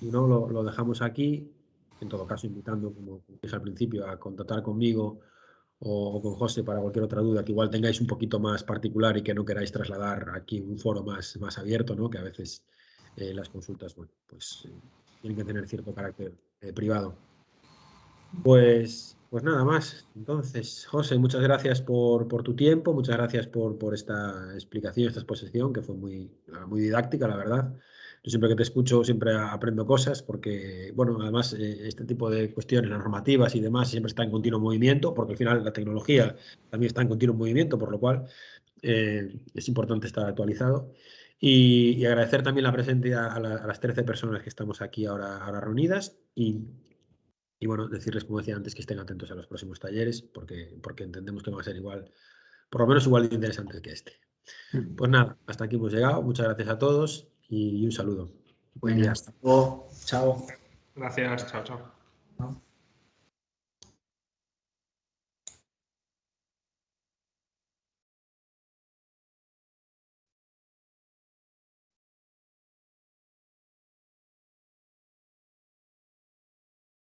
Si no, lo dejamos aquí. En todo caso, invitando, como dije al principio, a contactar conmigo o con José para cualquier otra duda que igual tengáis un poquito más particular y que no queráis trasladar aquí en un foro más abierto, ¿no? Que a veces las consultas, bueno, pues tienen que tener cierto carácter privado. Pues nada más. Entonces, José, muchas gracias por tu tiempo, muchas gracias por esta explicación, esta exposición, que fue muy didáctica, la verdad. Yo siempre que te escucho siempre aprendo cosas porque, bueno, además este tipo de cuestiones, las normativas y demás, siempre está en continuo movimiento, porque al final la tecnología también está en continuo movimiento, por lo cual es importante estar actualizado. Y agradecer también la presencia a las 13 personas que estamos aquí ahora reunidas y bueno, decirles, como decía antes, que estén atentos a los próximos talleres porque entendemos que van a ser igual, por lo menos igual de interesantes que este. Pues nada, hasta aquí hemos llegado. Muchas gracias a todos y un saludo. Buen Bueno, día. hasta luego. Chao. Gracias, chao, chao. ¿No?